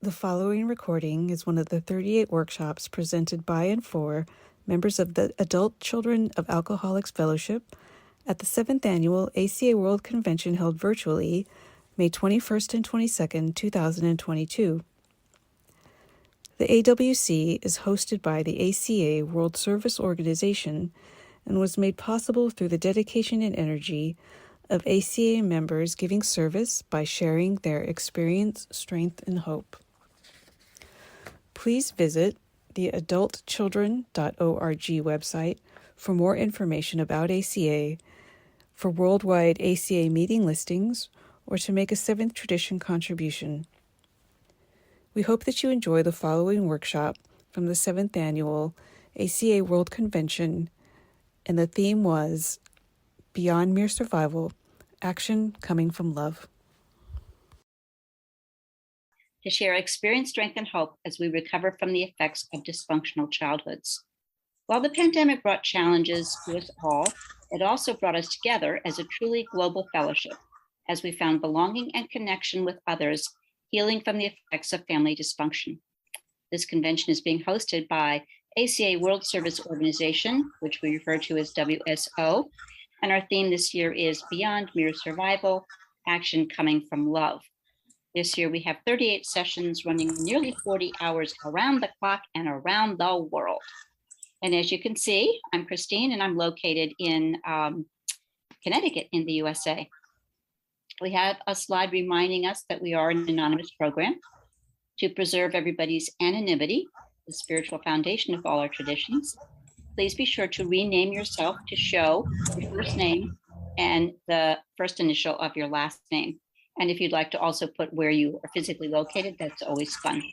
The following recording is one of the 38 workshops presented by and for members of the Adult Children of Alcoholics Fellowship at the 7th Annual ACA World Convention held virtually May 21st and 22nd, 2022. The AWC is hosted by the ACA World Service Organization and was made possible through the dedication and energy of ACA members giving service by sharing their experience, strength, and hope. Please visit the adultchildren.org website for more information about ACA, for worldwide ACA meeting listings, or to make a 7th tradition contribution. We hope that you enjoy the following workshop from the 7th Annual ACA World Convention, and the theme was Beyond Mere Survival, Action Coming from Love. To share experience, strength, and hope as we recover from the effects of dysfunctional childhoods. While the pandemic brought challenges to us all, it also brought us together as a truly global fellowship, as we found belonging and connection with others, healing from the effects of family dysfunction. This convention is being hosted by ACA World Service Organization, which we refer to as WSO, and our theme this year is Beyond Mere Survival, Action Coming from Love. This year, we have 38 sessions running nearly 40 hours around the clock and around the world. And as you can see, I'm Christine, and I'm located in Connecticut in the USA. We have a slide reminding us that we are an anonymous program. To preserve everybody's anonymity, the spiritual foundation of all our traditions, please be sure to rename yourself to show your first name and the first initial of your last name. And if you'd like to also put where you are physically located, that's always fun.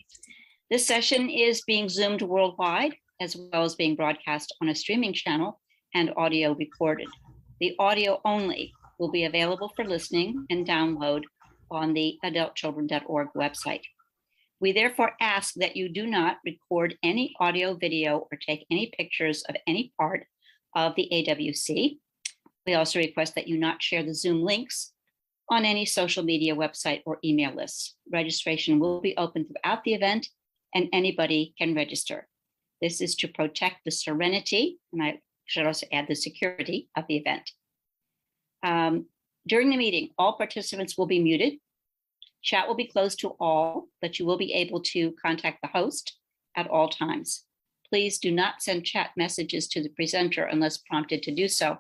This session is being Zoomed worldwide, as well as being broadcast on a streaming channel and audio recorded. The audio only will be available for listening and download on the adultchildren.org website. We therefore ask that you do not record any audio, video, or take any pictures of any part of the AWC. We also request that you not share the Zoom links on any social media website or email lists. Registration will be open throughout the event, and anybody can register. This is to protect the serenity, and I should also add the security of the event. During the meeting, all participants will be muted. Chat will be closed to all, but you will be able to contact the host at all times. Please do not send chat messages to the presenter unless prompted to do so.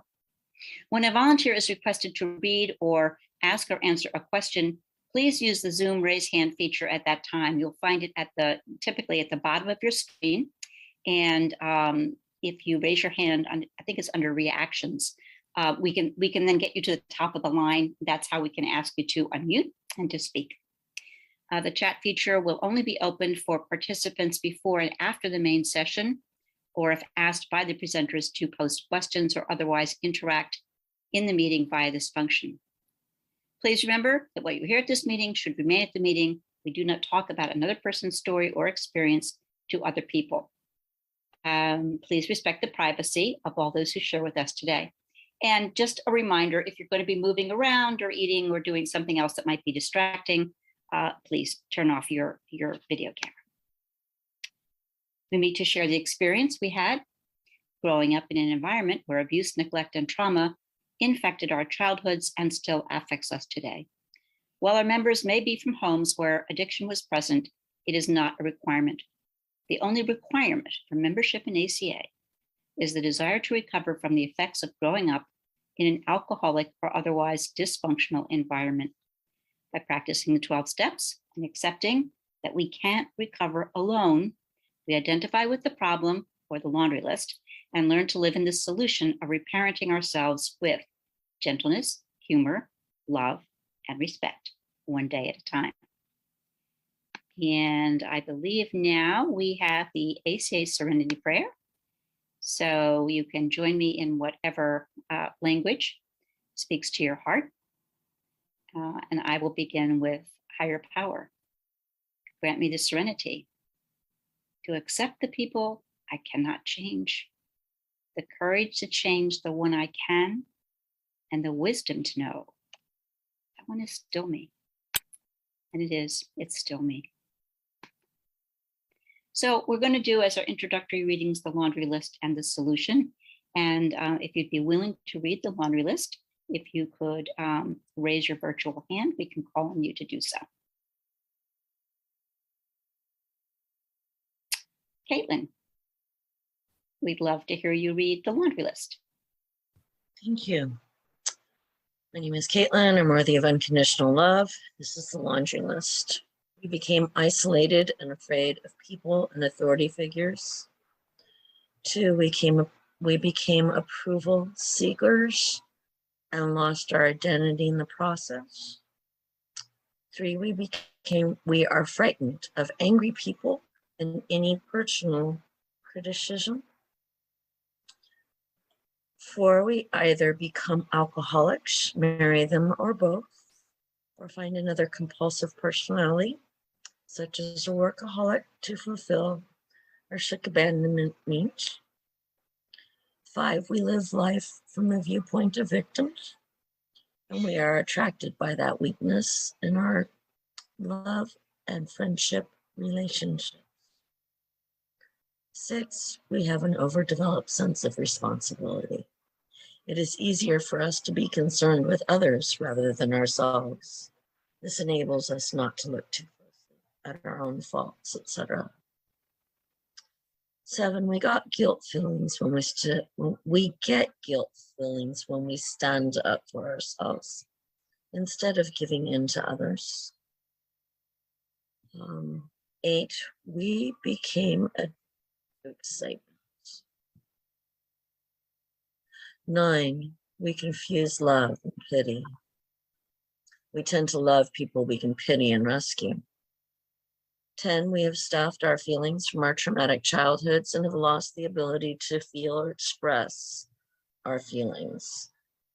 When a volunteer is requested to read or ask or answer a question, please use the Zoom raise hand feature at that time. You'll find it typically at the bottom of your screen. And if you raise your hand, I think it's under reactions, we can then get you to the top of the line. That's how we can ask you to unmute and to speak. The chat feature will only be open for participants before and after the main session, or if asked by the presenters to post questions or otherwise interact in the meeting via this function. Please remember that what you hear at this meeting should remain at the meeting. We do not talk about another person's story or experience to other people. Please respect the privacy of all those who share with us today. And just a reminder, if you're going to be moving around or eating or doing something else that might be distracting, please turn off your video camera. We meet to share the experience we had growing up in an environment where abuse, neglect, and trauma infected our childhoods and still affects us today. While our members may be from homes where addiction was present, it is not a requirement. The only requirement for membership in ACA is the desire to recover from the effects of growing up in an alcoholic or otherwise dysfunctional environment. By practicing the 12 steps and accepting that we can't recover alone, we identify with the problem or the laundry list and learn to live in the solution of reparenting ourselves with gentleness, humor, love, and respect, one day at a time. And I believe now we have the ACA Serenity Prayer. So you can join me in whatever language speaks to your heart. And I will begin with higher power. Grant me the serenity to accept the people I cannot change, the courage to change the one I can, and the wisdom to know that one is still me. And it's still me. So we're going to do as our introductory readings, the laundry list and the solution. And if you'd be willing to read the laundry list, if you could raise your virtual hand, we can call on you to do so. Katelyn, we'd love to hear you read the laundry list. Thank you. My name is Katelyn. I'm worthy of unconditional love. This is the laundry list. We became isolated and afraid of people and authority figures. 2, we became approval seekers and lost our identity in the process. 3, we are frightened of angry people and any personal criticism. 4, we either become alcoholics, marry them or both, or find another compulsive personality, such as a workaholic, to fulfill our sick abandonment needs. 5, we live life from the viewpoint of victims, and we are attracted by that weakness in our love and friendship relationships. 6, we have an overdeveloped sense of responsibility. It is easier for us to be concerned with others rather than ourselves. This enables us not to look too closely at our own faults, etc. 7, we get guilt feelings when we stand up for ourselves instead of giving in to others. 8, we became a excitement. 9, we confuse love and pity. We tend to love people we can pity and rescue. 10, we have stuffed our feelings from our traumatic childhoods and have lost the ability to feel or express our feelings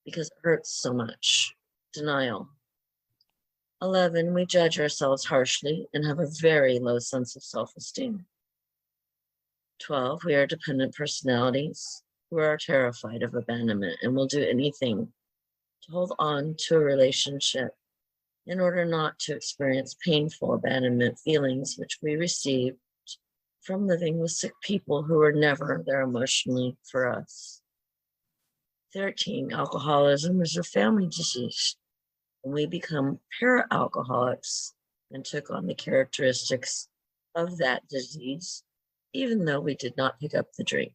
because it hurts so much. Denial. 11, we judge ourselves harshly and have a very low sense of self-esteem. 12, we are dependent personalities who are terrified of abandonment and will do anything to hold on to a relationship in order not to experience painful abandonment feelings, which we received from living with sick people who were never there emotionally for us. 13, alcoholism is a family disease, and we become para-alcoholics and took on the characteristics of that disease, even though we did not pick up the drink.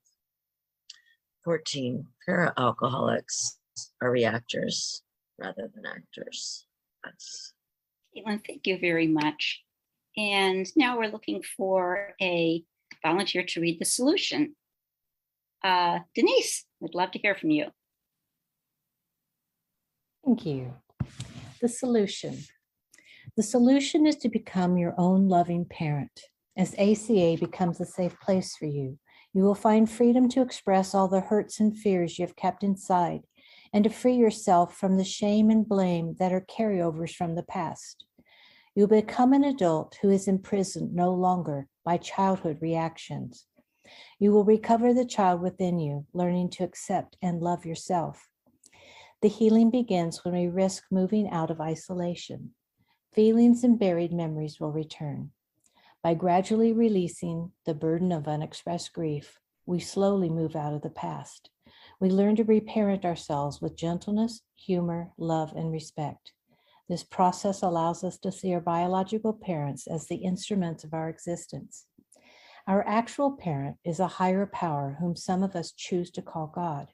14, para-alcoholics are reactors rather than actors. That's... Katelyn, thank you very much. And now we're looking for a volunteer to read the solution. Denise, I'd love to hear from you. Thank you. The solution. The solution is to become your own loving parent. As ACA becomes a safe place for you, you will find freedom to express all the hurts and fears you have kept inside and to free yourself from the shame and blame that are carryovers from the past. You'll become an adult who is imprisoned no longer by childhood reactions. You will recover the child within you, learning to accept and love yourself. The healing begins when we risk moving out of isolation. Feelings and buried memories will return. By gradually releasing the burden of unexpressed grief, we slowly move out of the past. We learn to reparent ourselves with gentleness, humor, love, and respect. This process allows us to see our biological parents as the instruments of our existence. Our actual parent is a higher power whom some of us choose to call God.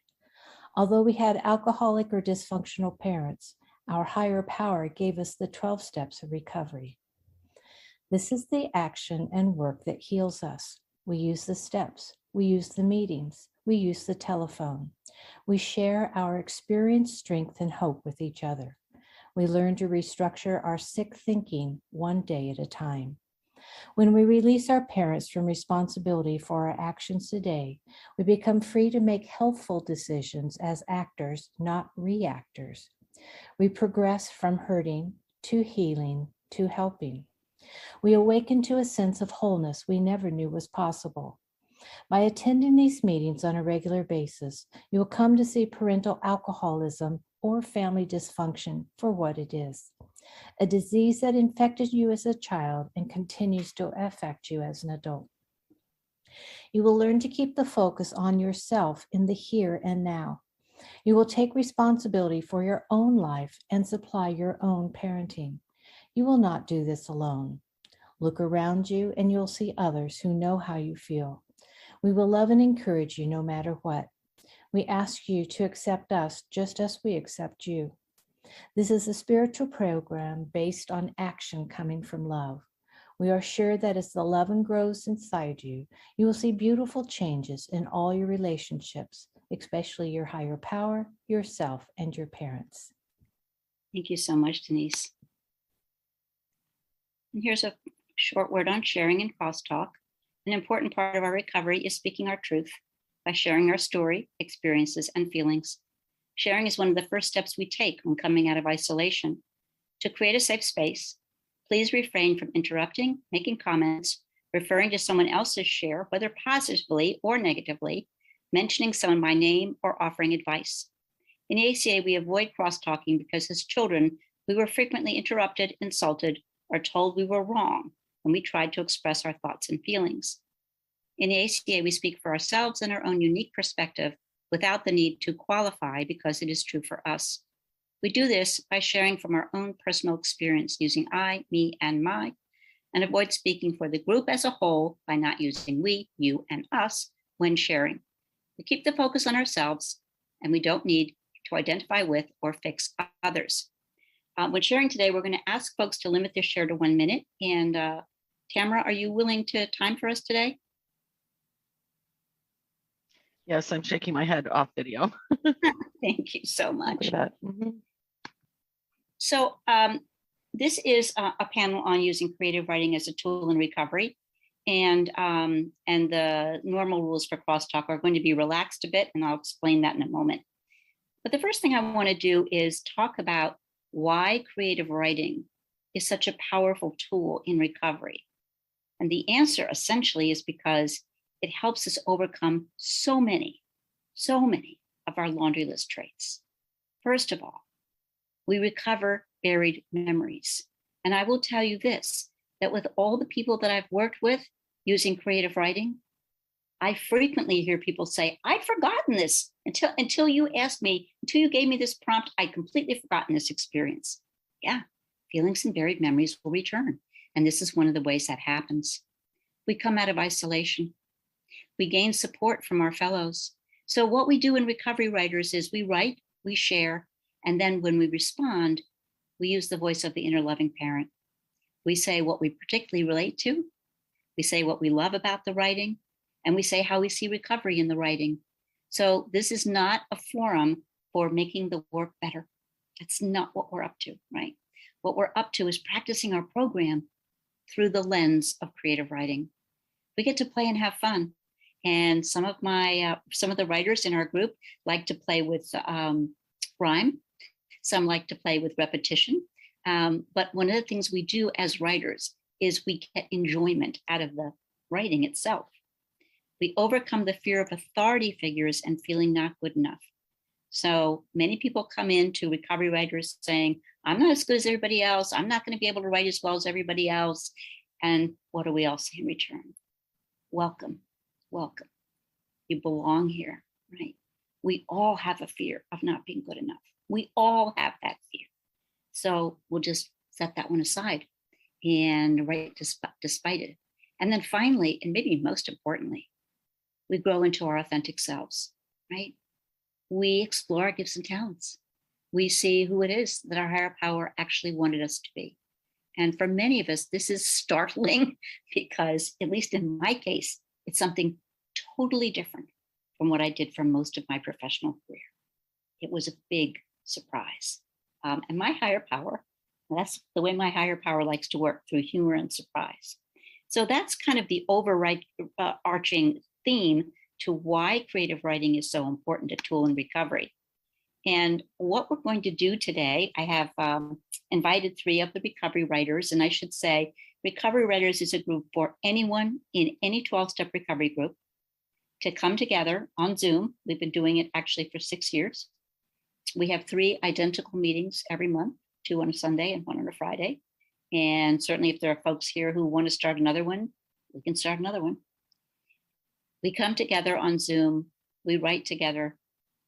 Although we had alcoholic or dysfunctional parents, our higher power gave us the 12 steps of recovery. This is the action and work that heals us. We use the steps, we use the meetings, we use the telephone. We share our experience, strength, and hope with each other. We learn to restructure our sick thinking one day at a time. When we release our parents from responsibility for our actions today, we become free to make healthful decisions as actors, not reactors. We progress from hurting to healing to helping. We awaken to a sense of wholeness we never knew was possible. By attending these meetings on a regular basis, you will come to see parental alcoholism or family dysfunction for what it is. A disease that infected you as a child and continues to affect you as an adult. You will learn to keep the focus on yourself in the here and now. You will take responsibility for your own life and supply your own parenting. You will not do this alone. Look around you and you'll see others who know how you feel. We will love and encourage you no matter what. We ask you to accept us just as we accept you. This is a spiritual program based on action coming from love. We are sure that as the love grows inside you, you will see beautiful changes in all your relationships, especially your higher power, yourself, and your parents. Thank you so much, Denise. And here's a short word on sharing and crosstalk. An important part of our recovery is speaking our truth by sharing our story, experiences, and feelings. Sharing is one of the first steps we take when coming out of isolation. To create a safe space, please refrain from interrupting, making comments, referring to someone else's share, whether positively or negatively, mentioning someone by name, or offering advice. In the ACA, we avoid cross-talking because as children, we were frequently interrupted, insulted, or told we were wrong when we tried to express our thoughts and feelings. In the ACA, we speak for ourselves and our own unique perspective without the need to qualify because it is true for us. We do this by sharing from our own personal experience using I, me, and my, and avoid speaking for the group as a whole by not using we, you, and us when sharing. We keep the focus on ourselves, and we don't need to identify with or fix others. When sharing today, we're going to ask folks to limit their share to 1 minute. And Tamara, are you willing to time for us today? Yes, I'm shaking my head off video. Thank you so much. Look at that. Mm-hmm. So this is a panel on using creative writing as a tool in recovery. And the normal rules for crosstalk are going to be relaxed a bit, and I'll explain that in a moment. But the first thing I want to do is talk about why creative writing is such a powerful tool in recovery. And the answer essentially is because it helps us overcome so many of our laundry list traits. First of all, we recover buried memories. And I will tell you this, that with all the people that I've worked with using creative writing, I frequently hear people say, I'd forgotten this until you asked me, until you gave me this prompt, I'd completely forgotten this experience. Yeah, feelings and buried memories will return. And this is one of the ways that happens. We come out of isolation. We gain support from our fellows. So what we do in recovery writers is we write, we share, and then when we respond, we use the voice of the inner loving parent. We say what we particularly relate to. We say what we love about the writing, and we say how we see recovery in the writing. So this is not a forum for making the work better. That's not what we're up to, right? What we're up to is practicing our program through the lens of creative writing. We get to play and have fun. And some of the writers in our group like to play with rhyme. Some like to play with repetition. But one of the things we do as writers is we get enjoyment out of the writing itself. We overcome the fear of authority figures and feeling not good enough. So many people come into recovery writers saying, I'm not as good as everybody else. I'm not going to be able to write as well as everybody else. And what do we all say in return? Welcome, welcome. You belong here, right? We all have a fear of not being good enough. We all have that fear. So we'll just set that one aside and write despite it. And then finally, and maybe most importantly, we grow into our authentic selves, right? We explore our gifts and talents. We see who it is that our higher power actually wanted us to be. And for many of us, this is startling because, at least in my case, it's something totally different from what I did for most of my professional career. It was a big surprise. And my higher power, that's the way my higher power likes to work, through humor and surprise. So that's kind of the overarching theme to why creative writing is so important a tool in recovery. And what we're going to do today, I have invited 3 of the recovery writers, and I should say recovery writers is a group for anyone in any 12-step recovery group to come together on Zoom. We've been doing it actually for 6 years. We have 3 identical meetings every month, 2 on a Sunday and 1 on a Friday. And certainly if there are folks here who want to start another one, we can start another one. We come together on Zoom, we write together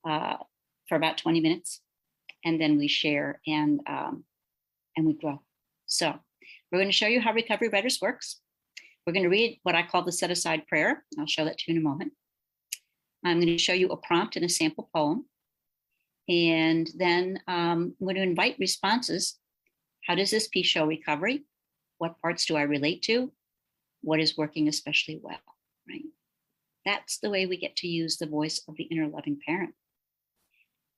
for about 20 minutes, and then we share and we grow. So we're going to show you how Recovery Writers works. We're going to read what I call the set aside prayer. I'll show that to you in a moment. I'm going to show you a prompt and a sample poem. And then I'm going to invite responses. How does this piece show recovery? What parts do I relate to? What is working especially well, right? That's the way we get to use the voice of the inner loving parent.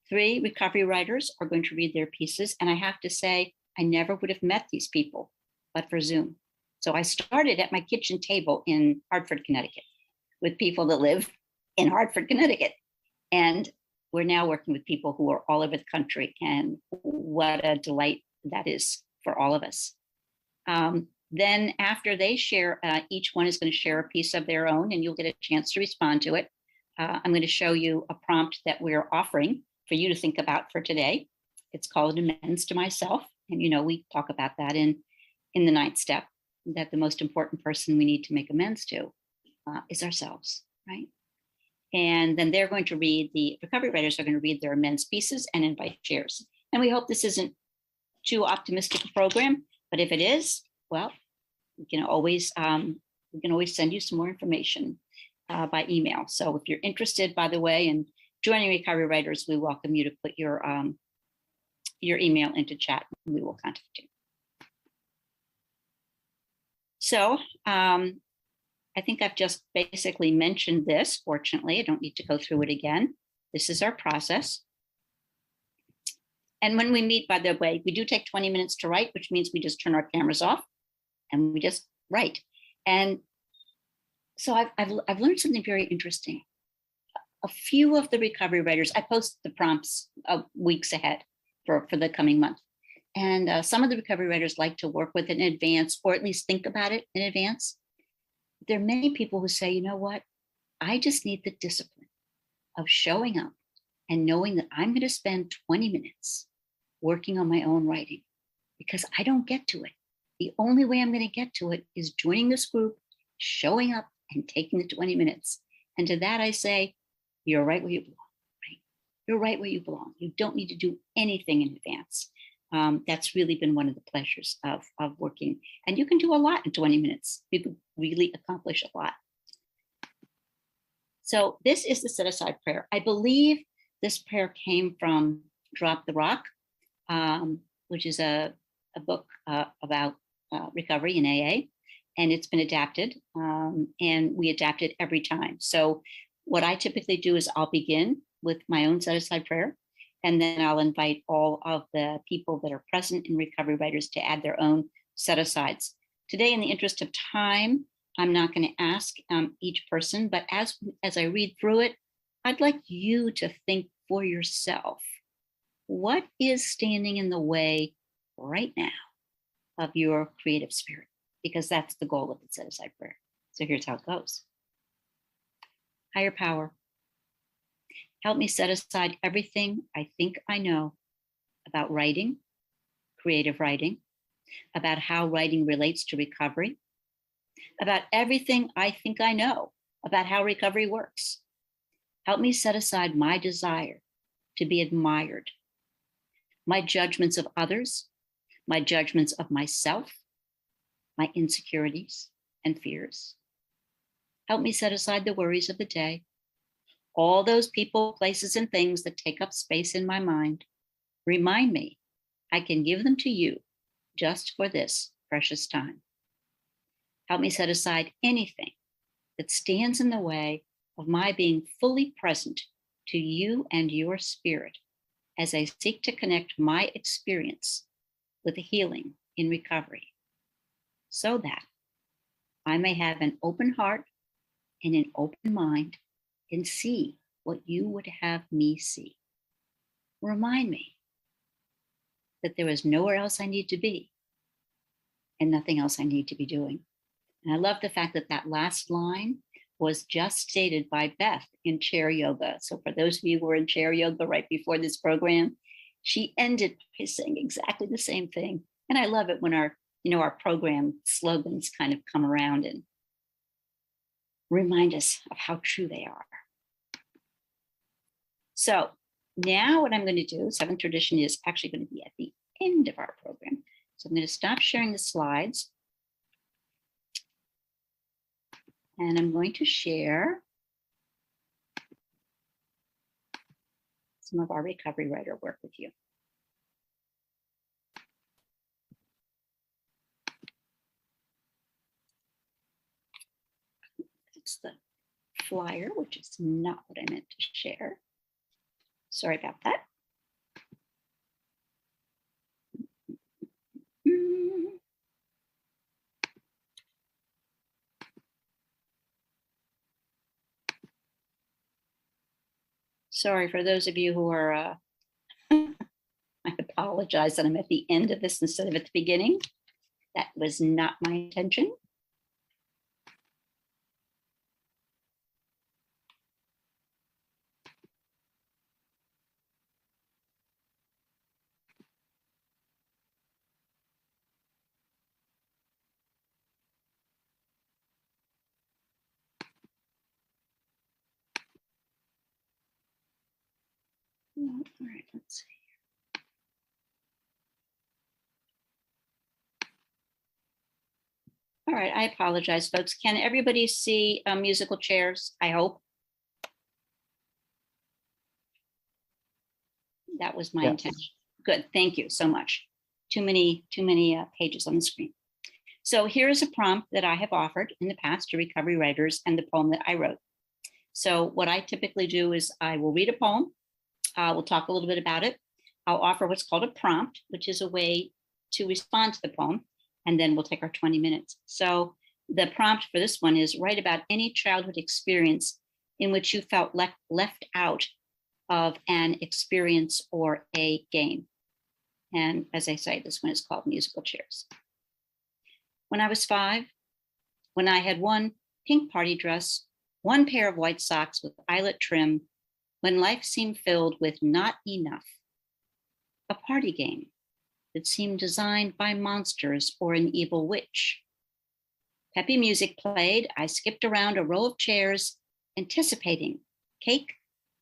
3 recovery writers are going to read their pieces. And I have to say, I never would have met these people, but for Zoom. So I started at my kitchen table in Hartford, Connecticut, with people that live in Hartford, Connecticut. And we're now working with people who are all over the country. And what a delight that is for all of us. Then after they share, each one is going to share a piece of their own, and you'll get a chance to respond to it. I'm going to show you a prompt that we're offering for you to think about for today. It's called Amends to Myself. And, you know, we talk about that in the 9th step, that the most important person we need to make amends to is ourselves, right? And then they're going to read, the recovery writers are going to read their amends pieces and invite shares. And we hope this isn't too optimistic a program, but if it is, well, we can always send you some more information by email. So if you're interested, by the way, in joining Recovery Writers, we welcome you to put your email into chat and we will contact you. So I think I've just basically mentioned this. Fortunately, I don't need to go through it again. This is our process. And when we meet, by the way, we do take 20 minutes to write, which means we just turn our cameras off and we just write. And so I've learned something very interesting. A few of the recovery writers, I post the prompts weeks ahead for the coming month. And some of the recovery writers like to work with it in advance, or at least think about it in advance. There are many people who say, you know what, I just need the discipline of showing up and knowing that I'm going to spend 20 minutes working on my own writing because I don't get to it. The only way I'm going to get to it is joining this group, showing up and taking the 20 minutes. And to that I say, you're right where you belong, right? You're right where you belong. You don't need to do anything in advance. That's really been one of the pleasures of working. And you can do a lot in 20 minutes. You can really accomplish a lot. So this is the set aside prayer. I believe this prayer came from Drop the Rock, which is a book about recovery in AA. And it's been adapted, and we adapt it every time. So what I typically do is I'll begin with my own set aside prayer, and then I'll invite all of the people that are present in Recovery Writers to add their own set asides. Today, in the interest of time, I'm not going to ask each person, but as I read through it, I'd like you to think for yourself, what is standing in the way right now of your creative spirit? Because that's the goal of the set aside prayer. So here's how it goes. Higher power, help me set aside everything I think I know about writing, creative writing, about how writing relates to recovery, about everything I think I know about how recovery works. Help me set aside my desire to be admired, my judgments of others, my judgments of myself, my insecurities and fears. Help me set aside the worries of the day, all those people, places, and things that take up space in my mind. Remind me I can give them to you just for this precious time. Help me set aside anything that stands in the way of my being fully present to you and your spirit as I seek to connect my experience with the healing in recovery, so that I may have an open heart and an open mind and see what you would have me see. Remind me that there is nowhere else I need to be and nothing else I need to be doing. And I love the fact that that last line was just stated by Beth in chair yoga. So for those of you who were in chair yoga right before this program, she ended by saying exactly the same thing. And I love it when our program slogans kind of come around. And remind us of how true they are. So now what I'm going to do, seventh tradition is actually going to be at the end of our program. So I'm going to stop sharing the slides. And I'm going to share some of our recovery writer work with you. It's the flyer, which is not what I meant to share. Sorry about that. Sorry for those of you who are, I apologize that I'm at the end of this instead of at the beginning. That was not my intention. All right, let's see. All right, I apologize, folks. Can everybody see musical chairs? I hope. That was my intention. Good, thank you so much. Too many pages on the screen. So here's a prompt that I have offered in the past to recovery writers and the poem that I wrote. So what I typically do is I will read a poem. We'll talk a little bit about it. I'll offer what's called a prompt, which is a way to respond to the poem. And then we'll take our 20 minutes. So the prompt for this one is write about any childhood experience in which you felt left out of an experience or a game. And as I say, this one is called Musical Chairs. When I was 5, when I had one pink party dress, one pair of white socks with eyelet trim, when life seemed filled with not enough, a party game that seemed designed by monsters or an evil witch. Peppy music played. I skipped around a row of chairs, anticipating cake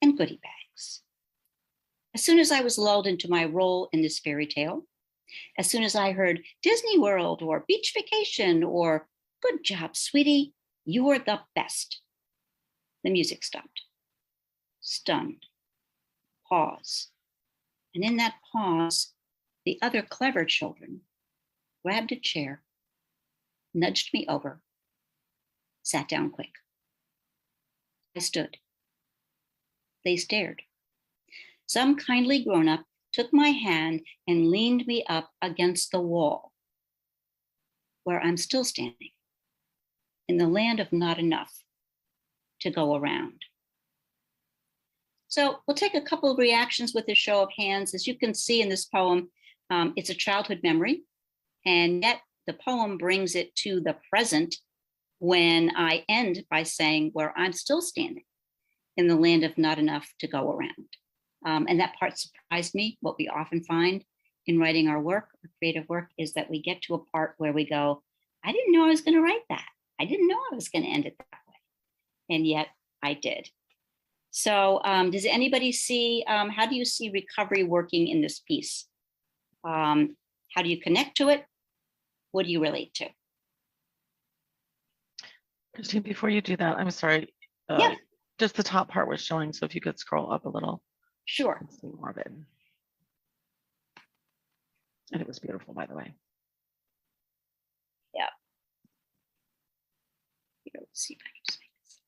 and goodie bags. As soon as I was lulled into my role in this fairy tale, as soon as I heard Disney World or Beach Vacation or good job, sweetie, you were the best, the music stopped. Stunned. Pause. And in that pause, the other clever children grabbed a chair, nudged me over, sat down quick. I stood. They stared. Some kindly grown-up took my hand and leaned me up against the wall, where I'm still standing, in the land of not enough to go around. So we'll take a couple of reactions with a show of hands. As you can see in this poem, it's a childhood memory, and yet the poem brings it to the present when I end by saying where I'm still standing in the land of not enough to go around. And that part surprised me. What we often find in writing our work, our creative work, is that we get to a part where we go, I didn't know I was going to write that. I didn't know I was going to end it that way. And yet I did. So does anybody see, how do you see recovery working in this piece? How do you connect to it? What do you relate to? Christine, before you do that, I'm sorry. Yeah. Just the top part was showing, so if you could scroll up a little. Sure. And see more of it. And it was beautiful, by the way. Yeah. Here, let's see if I can just make this.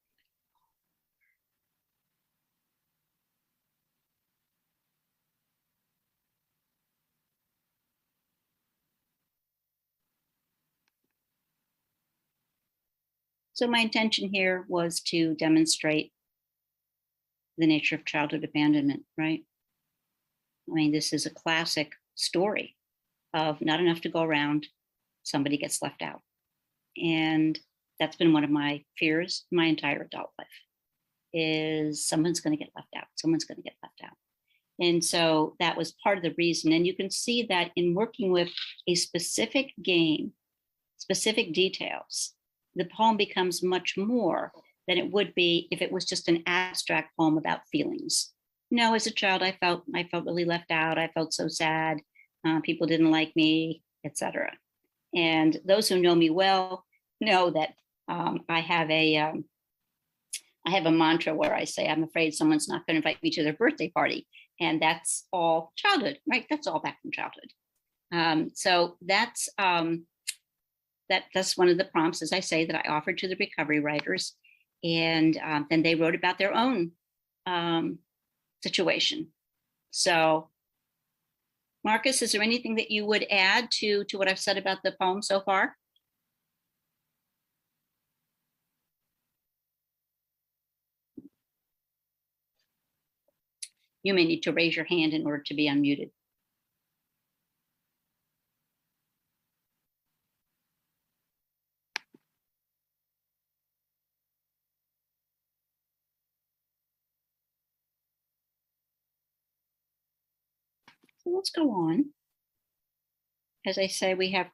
So my intention here was to demonstrate the nature of childhood abandonment, right? I mean, this is a classic story of not enough to go around, somebody gets left out. And that's been one of my fears my entire adult life, is someone's going to get left out, someone's going to get left out. And so that was part of the reason. And you can see that in working with a specific game, specific details, the poem becomes much more than it would be if it was just an abstract poem about feelings. No, as a child, I felt really left out. I felt so sad. People didn't like me, etc. And those who know me well know that I have a mantra where I say, I'm afraid someone's not going to invite me to their birthday party. And that's all childhood, right? That's all back from childhood. So that's one of the prompts, as I say, that I offered to the recovery writers. And then they wrote about their own situation. So Marcus, is there anything that you would add to what I've said about the poem so far? You may need to raise your hand in order to be unmuted. So let's go on. As I say, we have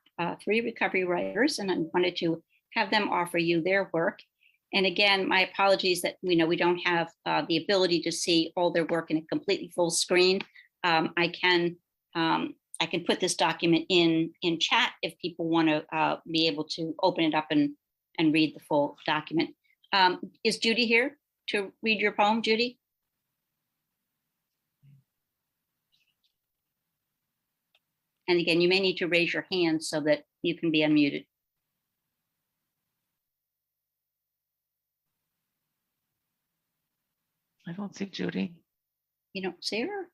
3 recovery writers, and I wanted to have them offer you their work. And again, my apologies that we don't have the ability to see all their work in a completely full screen. I can put this document in chat if people want to be able to open it up and read the full document. Is Judy here to read your poem, Judy? And again, you may need to raise your hand so that you can be unmuted. I don't see Judy. You don't see her?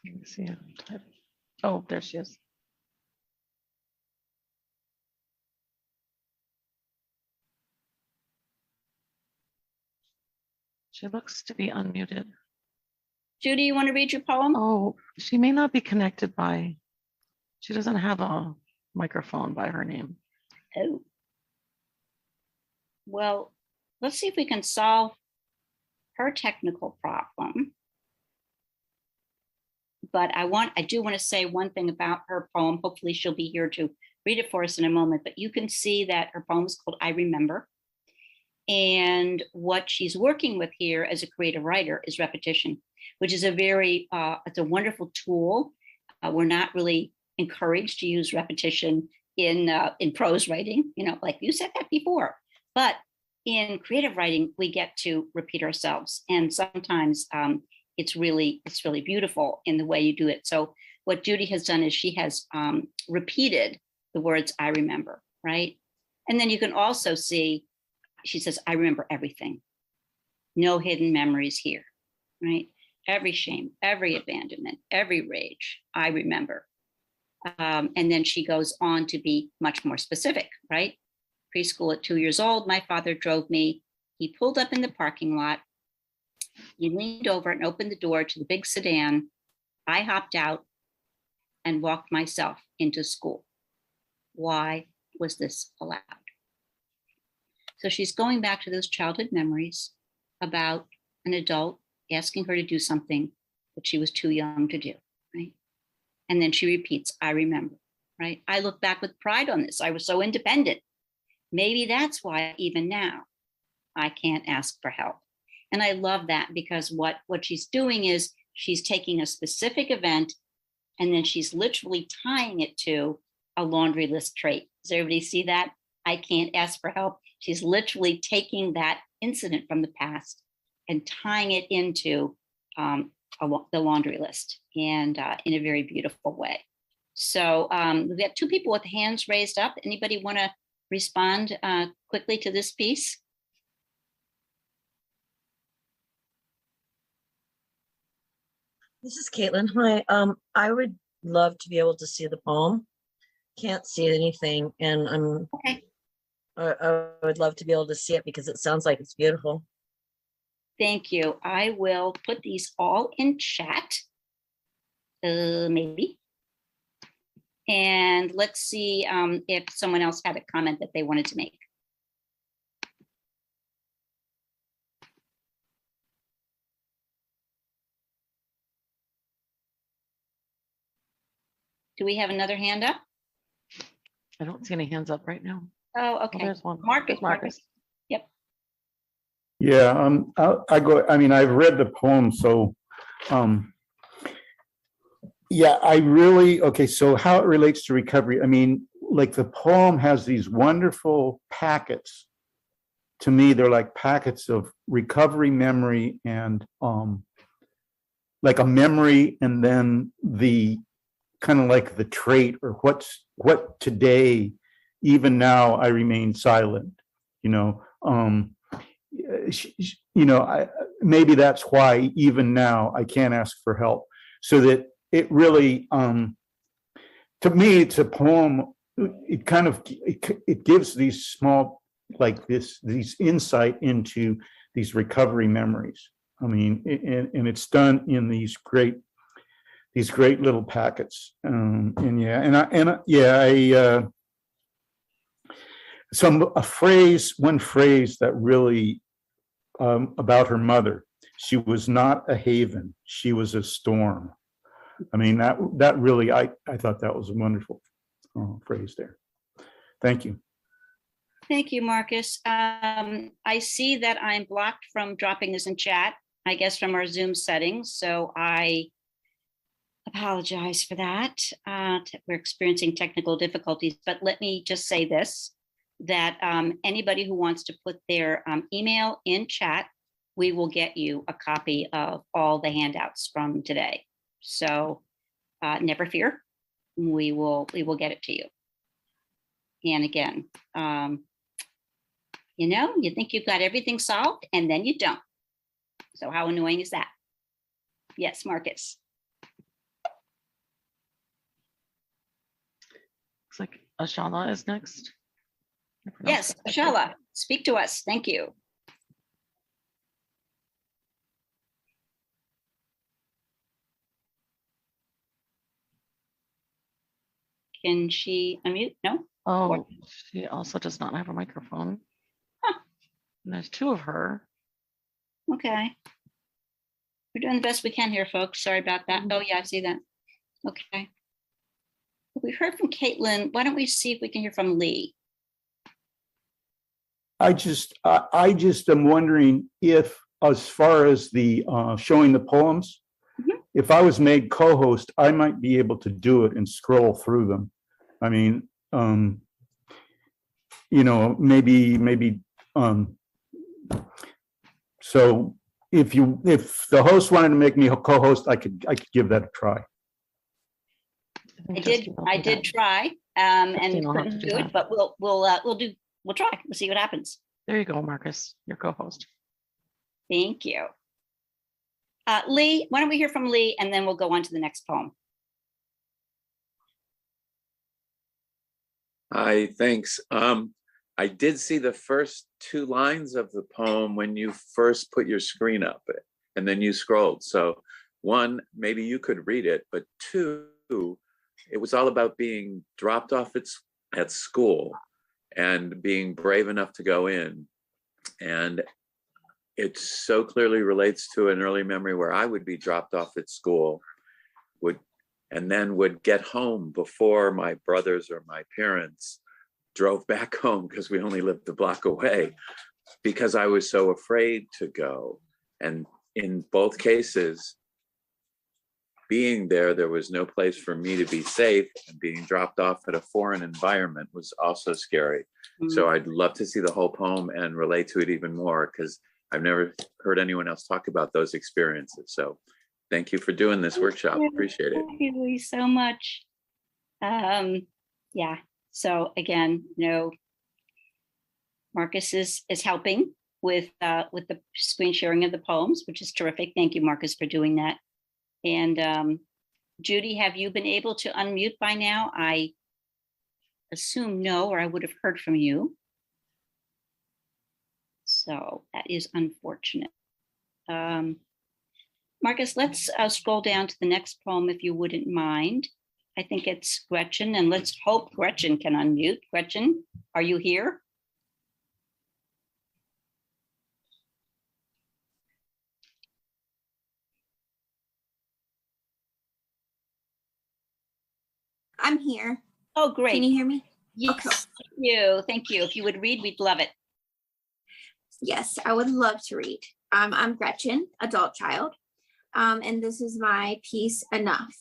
Let me see. Oh, there she is. She looks to be unmuted. Judy, you want to read your poem? Oh, she may not be connected by, she doesn't have a microphone by her name. Oh. Well, let's see if we can solve her technical problem. But I do want to say one thing about her poem. Hopefully she'll be here to read it for us in a moment, but you can see that her poem is called I Remember. And what she's working with here as a creative writer is repetition, which is it's a wonderful tool. We're not really encouraged to use repetition in prose writing, like you said that before. But in creative writing, we get to repeat ourselves. And sometimes it's really beautiful in the way you do it. So what Judy has done is she has repeated the words, I remember, right? And then you can also see, she says, I remember everything. No hidden memories here, right? Every shame, every abandonment, every rage, I remember. And then she goes on to be much more specific, right? Preschool at 2 years old, my father drove me. He pulled up in the parking lot. He leaned over and opened the door to the big sedan. I hopped out and walked myself into school. Why was this allowed? So she's going back to those childhood memories about an adult asking her to do something that she was too young to do, right? And then she repeats, I remember, right? I look back with pride on this. I was so independent. Maybe that's why even now I can't ask for help. And I love that because what she's doing is she's taking a specific event and then she's literally tying it to a laundry list trait. Does everybody see that? I can't ask for help. She's literally taking that incident from the past and tying it into the laundry list and in a very beautiful way. So we've got 2 people with hands raised up. Anybody want to respond quickly to this piece? This is Katelyn. Hi. I would love to be able to see the poem. Can't see anything, and Okay. I would love to be able to see it because it sounds like it's beautiful. Thank you. I will put these all in chat, maybe. And let's see if someone else had a comment that they wanted to make. Do we have another hand up? I don't see any hands up right now. Oh, Oh, okay. there's one. Marcus. There's Marcus. Yep. Yeah, I mean, I've read the poem, so, yeah, okay, so how it relates to recovery, I mean, like the poem has these wonderful packets. To me, they're like packets of recovery memory and, like a memory and then the kind of like the trait or what today, even now I remain silent, you know, maybe that's why even now I can't ask for help. So that it really, to me, it's a poem. It kind of it gives these small, like these insight into these recovery memories. I mean, and it's done in these great little packets. And yeah, one phrase that really, about her mother. She was not a haven. She was a storm. I mean, that really, I thought that was a wonderful phrase there. Thank you. Thank you, Marcus. I see that I'm blocked from dropping this in chat, I guess from our Zoom settings. So I apologize for that. We're experiencing technical difficulties, but let me just say this, that anybody who wants to put their email in chat, we will get you a copy of all the handouts from today. So never fear, we will get it to you. And again, you think you've got everything solved and then you don't. So how annoying is that? Yes, Marcus. Looks like Ashala is next. Yes, Ashala, speak to us. Thank you. Can she unmute? No? Oh, she also does not have a microphone. Huh. And there's two of her. Okay. We're doing the best we can here, folks. Sorry about that. Oh, yeah, I see that. Okay. We heard from Katelyn. Why don't we see if we can hear from Lee? I just am wondering if, as far as the showing the poems, if I was made co-host, I might be able to do it and scroll through them. I mean, maybe. So if the host wanted to make me a co-host, I could give that a try. I did try and couldn't do it, but we'll try. We'll see what happens. There you go, Marcus, your co-host. Thank you. Lee, why don't we hear from Lee and then we'll go on to the next poem. Hi, thanks. I did see the first two lines of the poem when you first put your screen up and then you scrolled. So one, maybe you could read it, but two, it was all about being dropped off at school and being brave enough to go in. And it so clearly relates to an early memory where I would be dropped off at school, and then would get home before my brothers or my parents drove back home, because we only lived a block away, because I was so afraid to go. And in both cases, being there was no place for me to be safe, and being dropped off at a foreign environment was also scary. So I'd love to see the whole poem and relate to it even more, because I've never heard anyone else talk about those experiences. So thank you for doing this workshop. Appreciate it. Thank you, Lee, so much. Yeah. So again, Marcus is helping with the screen sharing of the poems, which is terrific. Thank you, Marcus, for doing that. And Judy, have you been able to unmute by now? I assume no, or I would have heard from you. So that is unfortunate. Marcus, let's scroll down to the next poem, if you wouldn't mind. I think it's Gretchen, and let's hope Gretchen can unmute. Gretchen, are you here? I'm here. Oh, great. Can you hear me? Yes, Okay. thank you. Thank you. If you would read, we'd love it. Yes, I would love to read. I'm Gretchen, adult child, and this is my piece, Enough.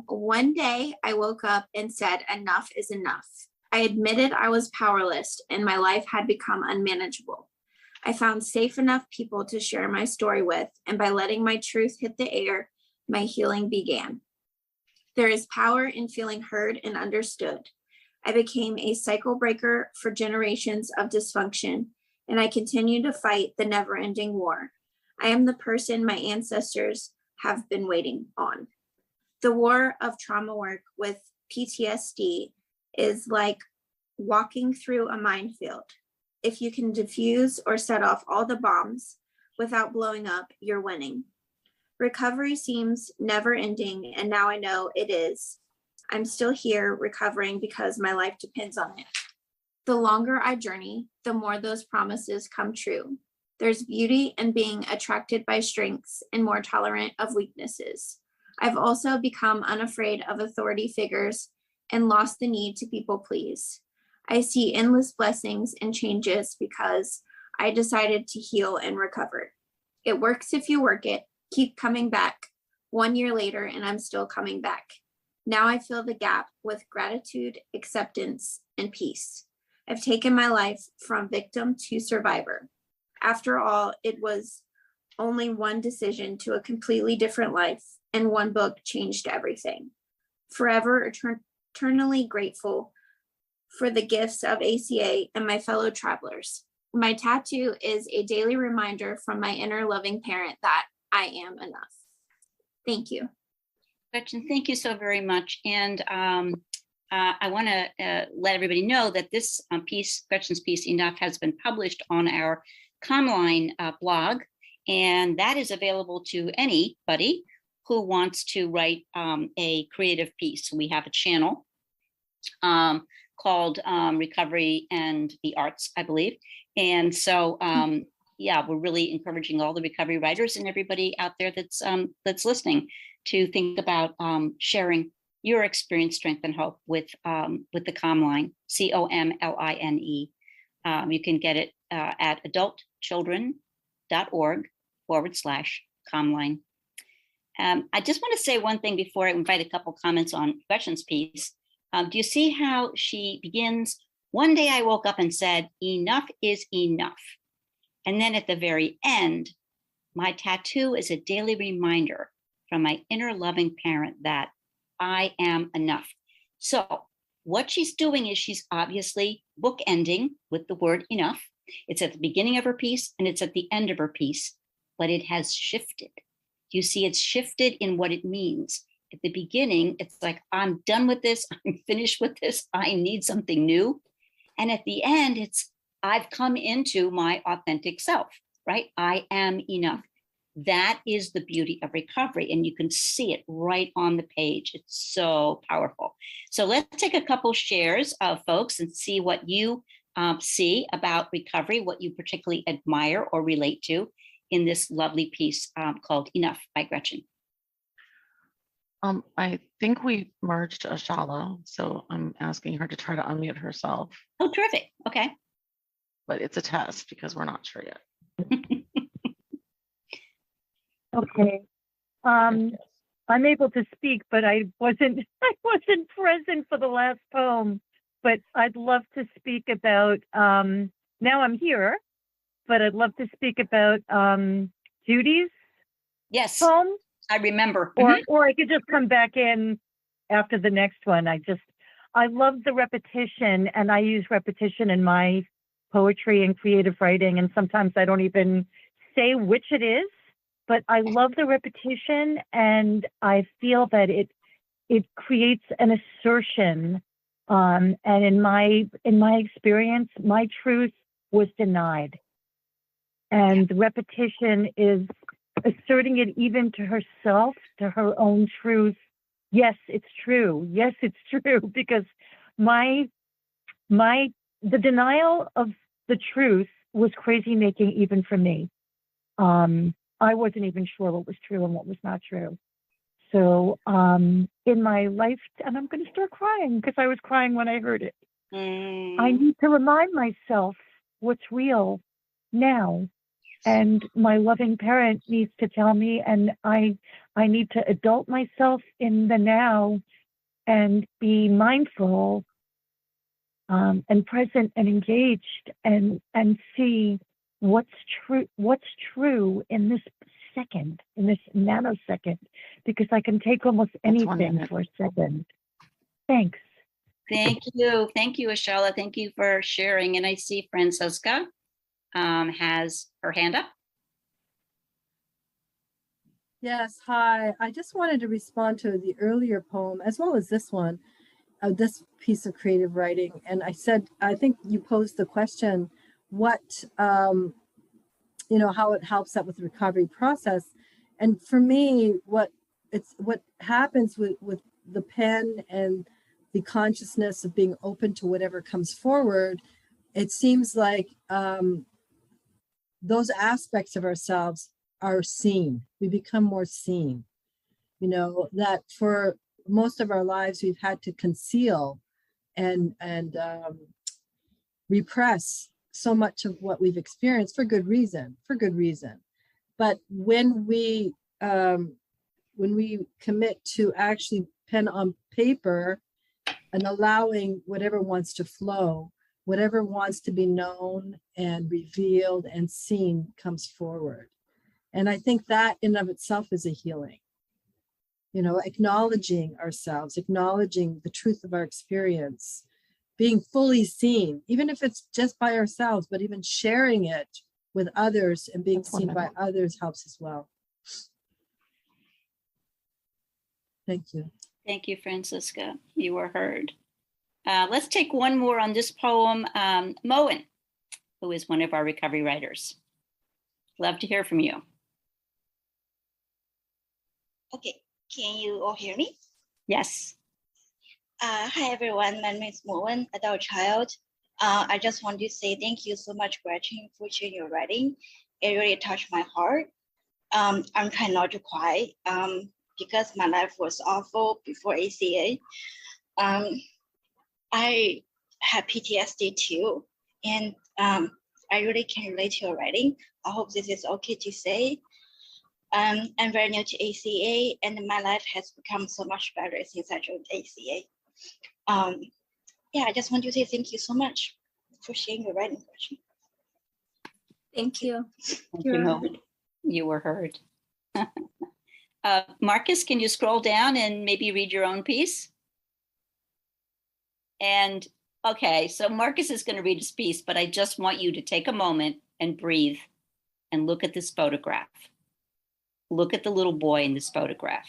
One day I woke up and said, enough is enough. I admitted I was powerless and my life had become unmanageable. I found safe enough people to share my story with, and by letting my truth hit the air, my healing began. There is power in feeling heard and understood. I became a cycle breaker for generations of dysfunction, and I continue to fight the never-ending war. I am the person my ancestors have been waiting on. The war of trauma work with PTSD is like walking through a minefield. If you can diffuse or set off all the bombs without blowing up, you're winning. Recovery seems never ending, and now I know it is. I'm still here recovering because my life depends on it. The longer I journey, the more those promises come true. There's beauty in being attracted by strengths and more tolerant of weaknesses. I've also become unafraid of authority figures and lost the need to people please. I see endless blessings and changes because I decided to heal and recover. It works if you work it. Keep coming back. 1 year later, and I'm still coming back. Now I fill the gap with gratitude, acceptance, and peace. I've taken my life from victim to survivor. After all, it was only one decision to a completely different life, and one book changed everything. Forever eternally grateful for the gifts of ACA and my fellow travelers. My tattoo is a daily reminder from my inner loving parent that I am enough. Thank you. Gretchen, thank you so very much. And I want to let everybody know that this piece, Gretchen's piece, Enough, has been published on our Comline blog, and that is available to anybody who wants to write a creative piece. We have a channel called Recovery and the Arts, I believe. And so, yeah, we're really encouraging all the recovery writers and everybody out there that's listening to think about sharing your experience, strength, and hope with the Comline, COMLINE. You can get it at adultchildren.org/Comline. I just want to say one thing before I invite a couple comments on Gretchen's piece. Do you see how she begins? One day I woke up and said, enough is enough. And then at the very end, my tattoo is a daily reminder from my inner loving parent that I am enough. So what she's doing is she's obviously bookending with the word enough. It's at the beginning of her piece and it's at the end of her piece, but it has shifted. You see, it's shifted in what it means. At the beginning, it's like, I'm done with this. I'm finished with this. I need something new. And at the end, it's, I've come into my authentic self, right? I am enough. That is the beauty of recovery. And you can see it right on the page. It's so powerful. So let's take a couple shares of folks and see what you see about recovery, what you particularly admire or relate to in this lovely piece called Enough by Gretchen. I think we merged Ashala, so I'm asking her to try to unmute herself. Oh, terrific. Okay. But it's a test because we're not sure yet. Okay. I'm able to speak, but I wasn't present for the last poem. But I'd love to speak about now I'm here, but I'd love to speak about Judy's poem. I remember. Or I could just come back in after the next one. I love the repetition, and I use repetition in my poetry and creative writing, and sometimes I don't even say which it is, but I love the repetition, and I feel that it creates an assertion. And in my experience, my truth was denied, and the repetition is asserting it even to herself, to her own truth. Yes, it's true. Yes, it's true. Because the denial of the truth was crazy making even for me. I wasn't even sure what was true and what was not true. So in my life, and I'm going to start crying because I was crying when I heard it. I need to remind myself what's real now. And my loving parent needs to tell me, and I need to adult myself in the now and be mindful and present and engaged and see what's true in this second, in this nanosecond, because I can take almost That's 1 anything minute. for a second. Thanks. Thank you. Thank you, Ashella. Thank you for sharing. And I see Francesca has her hand up. Yes, hi. I just wanted to respond to the earlier poem as well as this one, this piece of creative writing. And I think you posed the question, what, how it helps out with the recovery process. And for me, what happens with the pen and the consciousness of being open to whatever comes forward, it seems like those aspects of ourselves are seen. We become more seen, that for most of our lives we've had to conceal and repress so much of what we've experienced for good reason. But when we commit to actually pen on paper and allowing whatever wants to flow, whatever wants to be known and revealed and seen comes forward. And I think that in of itself is a healing. Acknowledging ourselves, acknowledging the truth of our experience, being fully seen, even if it's just by ourselves, but even sharing it with others and being That's 1 seen by minute. others helps as well. Thank you. Thank you, Francisca. You were heard. Let's take one more on this poem. Moen, who is one of our recovery writers. Love to hear from you. Okay, can you all hear me? Yes. Hi everyone, my name is Moen, adult child. I just want to say thank you so much, Gretchen, for sharing your writing. It really touched my heart. I'm trying not to cry because my life was awful before ACA. I have PTSD too, and I really can relate to your writing. I hope this is okay to say. I'm very new to ACA, and my life has become so much better since I joined ACA. I just want to say thank you so much for sharing your writing, Gretchen. Thank you. Thank you, Moen. You were heard. Marcus, can you scroll down and maybe read your own piece? And okay, so Marcus is going to read his piece, but I just want you to take a moment and breathe and look at this photograph. Look at the little boy in this photograph.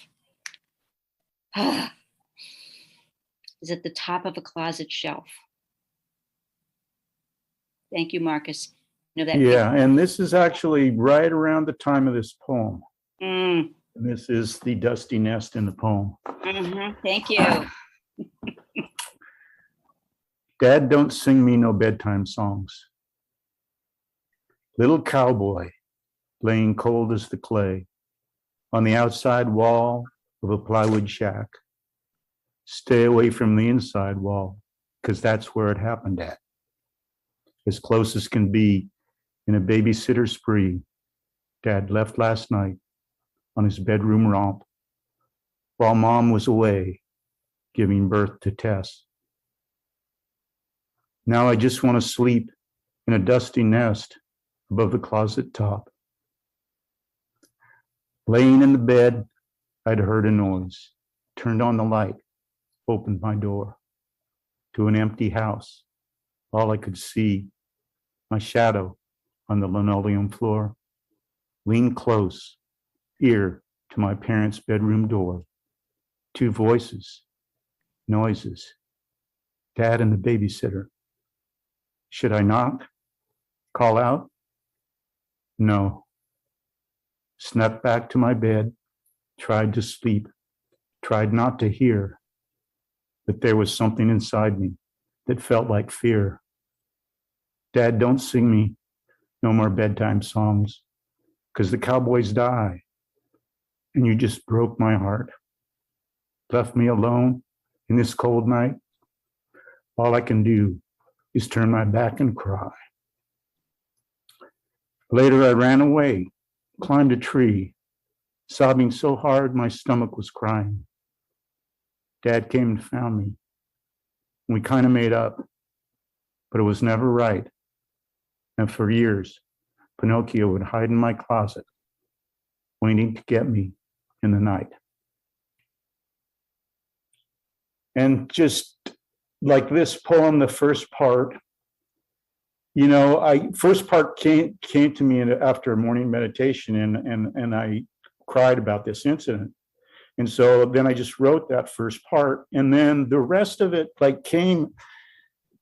Is at the top of a closet shelf. Thank you, Marcus. Yeah, and this is actually right around the time of this poem. Mm. And this is the dusty nest in the poem. Mm-hmm. Thank you. Dad, don't sing me no bedtime songs. Little cowboy laying cold as the clay on the outside wall of a plywood shack. Stay away from the inside wall, because that's where it happened at. As close as can be in a babysitter spree, Dad left last night on his bedroom romp while Mom was away giving birth to Tess. Now I just want to sleep in a dusty nest above the closet top. Laying in the bed, I'd heard a noise, turned on the light, opened my door to an empty house. All I could see, my shadow on the linoleum floor, leaned close, ear to my parents' bedroom door. Two voices, noises, Dad and the babysitter. Should I knock? Call out? No. Snuck back to my bed, tried to sleep, tried not to hear, but there was something inside me that felt like fear. Dad, don't sing me no more bedtime songs, because the cowboys die, and you just broke my heart. Left me alone in this cold night. All I can do is turn my back and cry. Later, I ran away, climbed a tree, sobbing so hard my stomach was crying. Dad came and found me. We kind of made up, but it was never right. And for years, Pinocchio would hide in my closet, waiting to get me in the night. And just like this poem, the first part, first part came to me after a morning meditation, and I cried about this incident. And so then I just wrote that first part, and then the rest of it came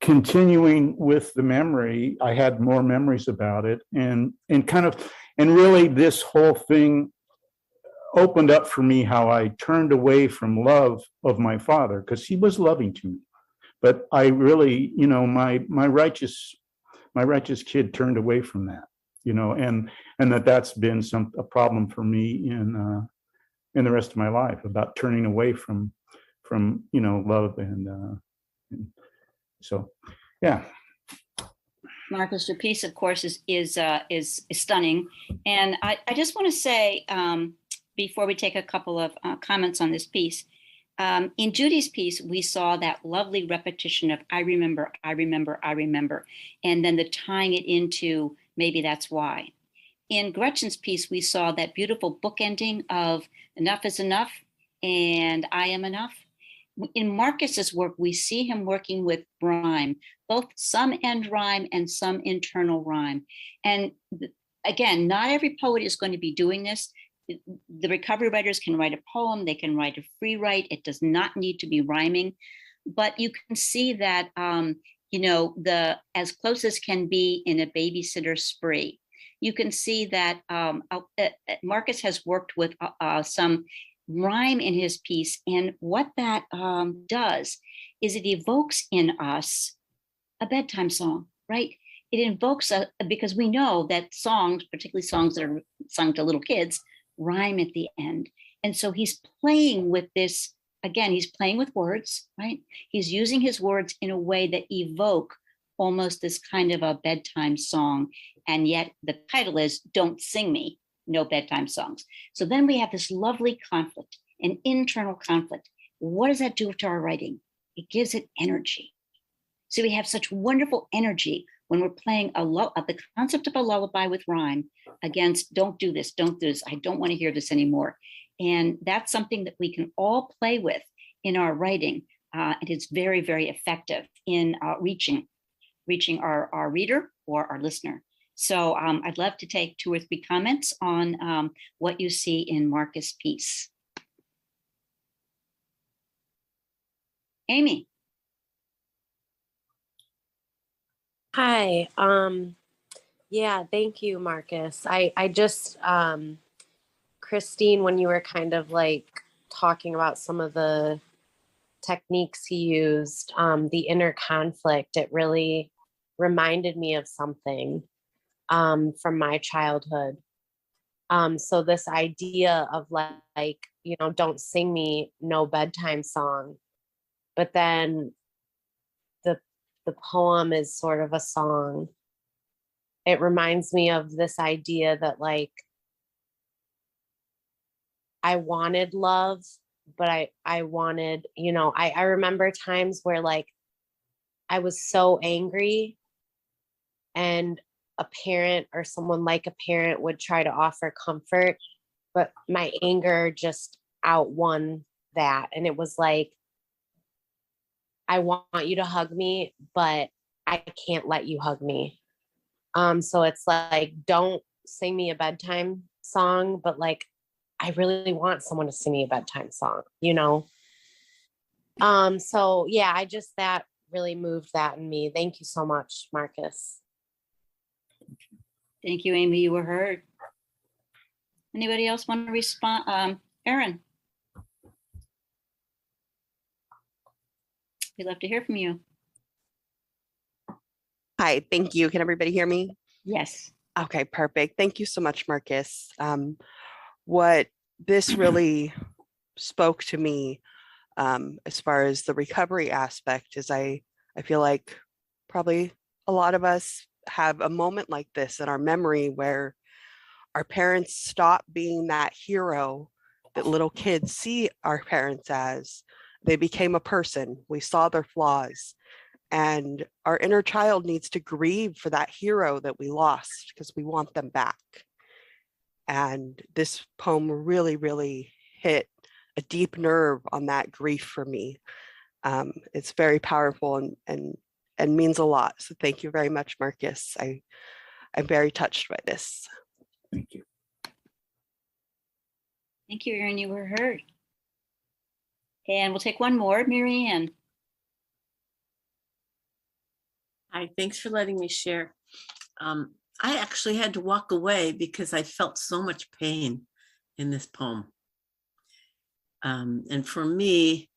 continuing with the memory. I had more memories about it, and really this whole thing opened up for me how I turned away from love of my father, because he was loving to me. But I really, my righteous kid turned away from that, and that's been a problem for me in the rest of my life, about turning away from love, and so, yeah. Marcus, your piece, of course, is stunning, and I just want to say, before we take a couple of comments on this piece, in Judy's piece, we saw that lovely repetition of "I remember, I remember, I remember," and then the tying it into "maybe that's why." In Gretchen's piece, we saw that beautiful bookending of "enough is enough" and "I am enough." In Marcus's work, we see him working with rhyme, both some end rhyme and some internal rhyme. And again, not every poet is going to be doing this. The recovery writers can write a poem, they can write a free write. It does not need to be rhyming, but you can see that, the as close as can be in a babysitter spree. You can see that Marcus has worked with some rhyme in his piece, and what that does is it evokes in us a bedtime song, right? It invokes because we know that songs, particularly songs that are sung to little kids, rhyme at the end. And so he's playing with this, again, he's playing with words, right? He's using his words in a way that evoke almost this kind of a bedtime song. And yet the title is "Don't Sing Me, No Bedtime Songs." So then we have this lovely conflict, an internal conflict. What does that do to our writing? It gives it energy. So we have such wonderful energy when we're playing the concept of a lullaby with rhyme against "don't do this, don't do this, I don't want to hear this anymore." And that's something that we can all play with in our writing. It is very, very effective in reaching our reader or our listener. So I'd love to take 2 or 3 comments on what you see in Marcus' piece. Amy. Hi. Yeah, thank you, Marcus. I just, Christine, when you were kind of talking about some of the techniques he used, the inner conflict, it really reminded me of something from my childhood. So this idea of don't sing me no bedtime song, but then the poem is sort of a song. It reminds me of this idea that I wanted love, but I wanted, I remember times where I was so angry, and a parent or someone like a parent would try to offer comfort, but my anger just outwon that. And it was I want you to hug me, but I can't let you hug me. So it's don't sing me a bedtime song, but I really want someone to sing me a bedtime song, So yeah, that really moved that in me. Thank you so much, Marcus. Thank you, Amy. You were heard. Anybody else want to respond? Erin. We'd love to hear from you. Hi, thank you. Can everybody hear me? Yes. Okay, perfect. Thank you so much, Marcus. What this really spoke to me as far as the recovery aspect is I feel like probably a lot of us have a moment like this in our memory where our parents stop being that hero that little kids see our parents as. They became a person. We saw their flaws. And our inner child needs to grieve for that hero that we lost because we want them back. And this poem really, really hit a deep nerve on that grief for me. It's very powerful and means a lot. So thank you very much, Marcus. I'm very touched by this. Thank you. Thank you, Erin. You were heard. And we'll take one more, Mary Ann. Hi, thanks for letting me share. I actually had to walk away because I felt so much pain in this poem. And for me,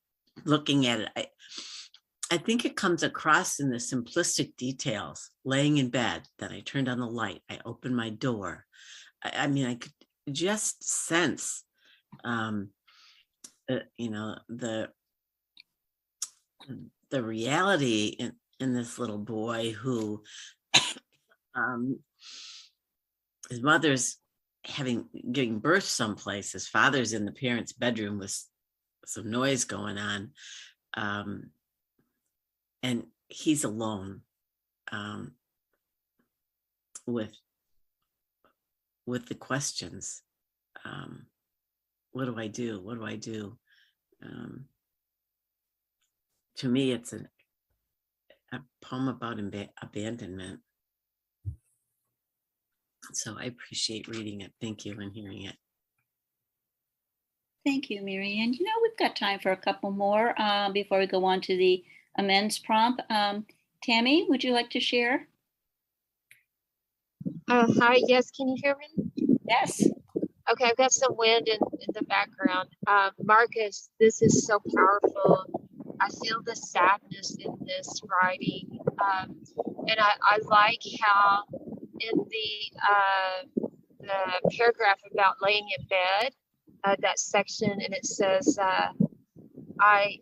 looking at it, I think it comes across in the simplistic details. Laying in bed, then I turned on the light, I opened my door. I mean, I could just sense, you know, the reality in this little boy who his mother's giving birth someplace, his father's in the parents' bedroom with some noise going on, and he's alone with the questions. What do I do? What do I do? To me, it's a poem about abandonment. So I appreciate reading it. Thank you, and hearing it. Thank you, Mary Ann. You know, we've got time for a couple more before we go on to the amends prompt. Tammy, would you like to share? Hi, yes, can you hear me? Yes. Okay, I've got some wind in the background. Marcus, this is so powerful. I feel the sadness in this writing. And I like how in the paragraph about laying in bed, that section, and it says, I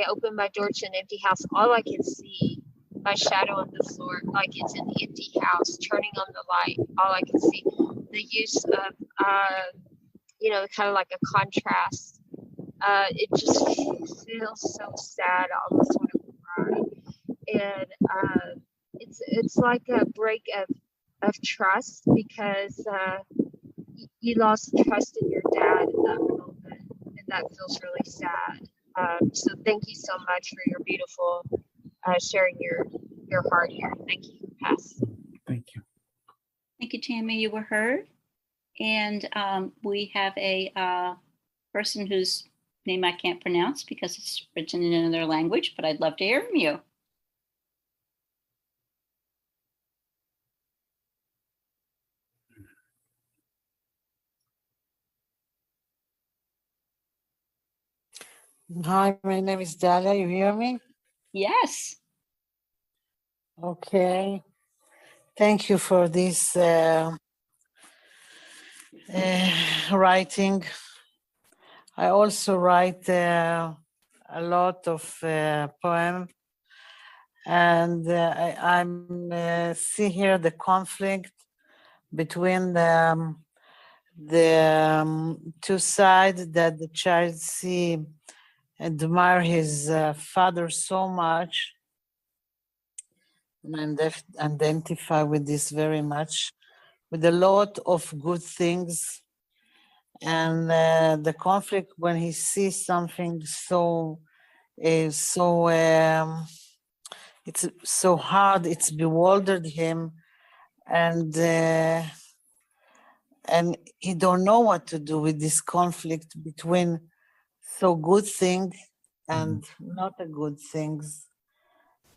open my door to an empty house. All I can see, my shadow on the floor, like it's an empty house, turning on the light. All I can see, the use of, you know, kind of like a contrast. It just feels so sad. I almost want to cry. And it's like a break of trust because you lost trust in your dad in that moment, and that feels really sad. So thank you so much for your beautiful sharing your heart here. Thank you. Pass. Thank you. Thank you, Tammy. You were heard. And we have a person whose name I can't pronounce because it's written in another language, but I'd love to hear from you. Hi, my name is Dalia. You hear me? Yes. Okay. Thank you for this writing. I also write a lot of poems, and I'm see here the conflict between the two sides that the child admire his father so much, and identify with this very much, with a lot of good things, and the conflict when he sees something it's so hard, it's bewildered him, and he don't know what to do with this conflict between so good thing and not a good things.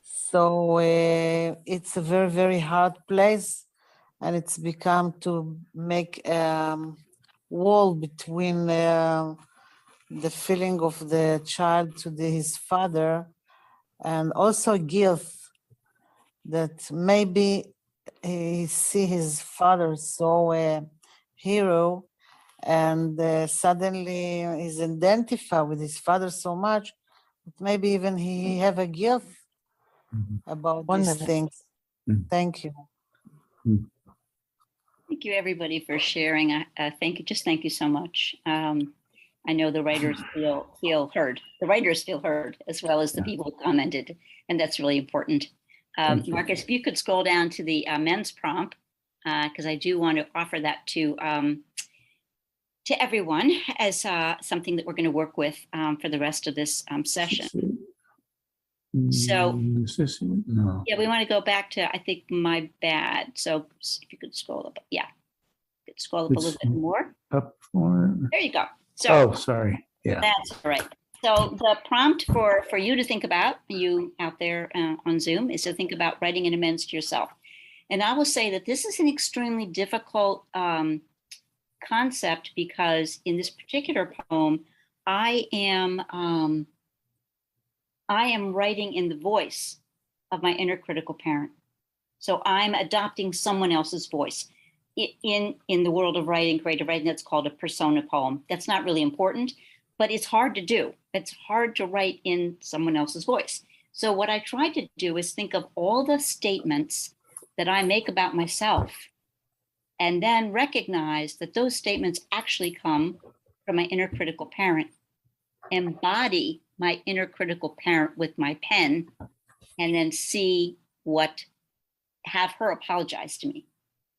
So it's a very, very hard place, and it's become to make wall between the feeling of the child to his father, and also guilt that maybe he see his father so a hero, and suddenly he's identified with his father so much that maybe even he have a guilt about these things. Thank you. Thank you, everybody, for sharing. Thank you so much. I know the writers feel heard. The writers feel heard, as well as the people who commented, and that's really important. Marcus, if you could scroll down to the men's prompt, because I do want to offer that to everyone as something that we're going to work with for the rest of this session. So, No. yeah, we want to go back to, I think, my bad. So if you could scroll up, yeah, you could scroll up a little bit more. Up for. There you go. So, Oh, sorry. Yeah. that's all right. So the prompt for you to think about, you out there on Zoom, is to think about writing an amends to yourself. And I will say that this is an extremely difficult concept, because in this particular poem, I am writing in the voice of my inner critical parent. So I'm adopting someone else's voice. In the world of writing, creative writing, that's called a persona poem. That's not really important, but it's hard to do. It's hard to write in someone else's voice. So what I try to do is think of all the statements that I make about myself, and then recognize that those statements actually come from my inner critical parent, embody my inner critical parent with my pen, and then have her apologize to me.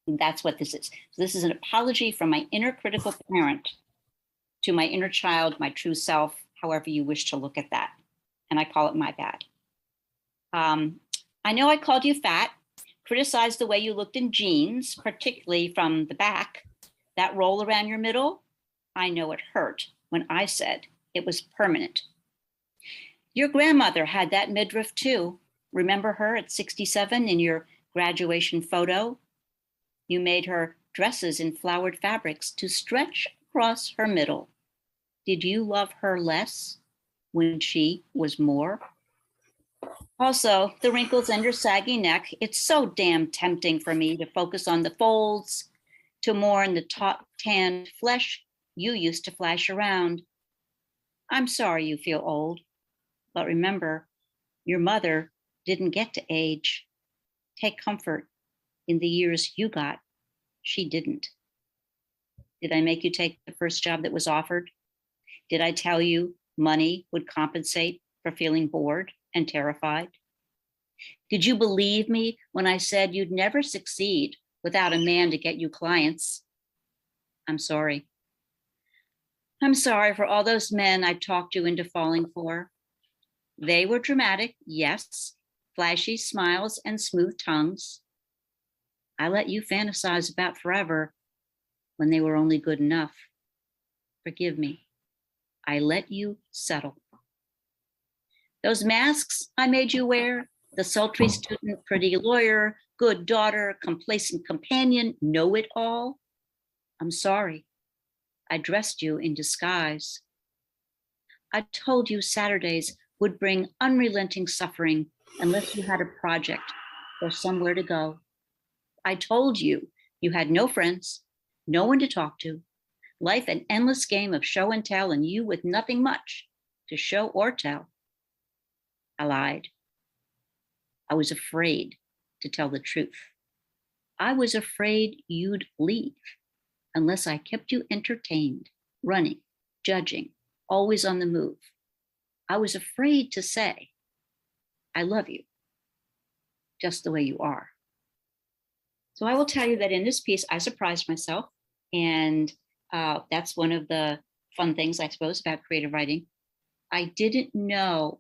And that's what this is. So this is an apology from my inner critical parent to my inner child, my true self, however you wish to look at that. And I call it my bad. I know I called you fat, criticized the way you looked in jeans, particularly from the back. That roll around your middle, I know it hurt when I said it was permanent. Your grandmother had that midriff too. Remember her at 67 in your graduation photo? You made her dresses in flowered fabrics to stretch across her middle. Did you love her less when she was more? Also, the wrinkles and your saggy neck. It's so damn tempting for me to focus on the folds, to mourn the taut, tanned flesh you used to flash around. I'm sorry you feel old, but remember, your mother didn't get to age. Take comfort in the years you got. She didn't. Did I make you take the first job that was offered? Did I tell you money would compensate for feeling bored and terrified? Did you believe me when I said you'd never succeed without a man to get you clients? I'm sorry. I'm sorry for all those men I talked you into falling for. They were dramatic, yes, flashy smiles and smooth tongues. I let you fantasize about forever when they were only good enough. Forgive me. I let you settle. Those masks I made you wear, the sultry student, pretty lawyer, good daughter, complacent companion, know-it-all. I'm sorry. I dressed you in disguise. I told you Saturdays would bring unrelenting suffering unless you had a project or somewhere to go. I told you you had no friends, no one to talk to, life an endless game of show and tell, and you with nothing much to show or tell. I lied. I was afraid to tell the truth. I was afraid you'd leave unless I kept you entertained, running, judging, always on the move. I was afraid to say, I love you, just the way you are. So I will tell you that in this piece, I surprised myself. And that's one of the fun things, I suppose, about creative writing. I didn't know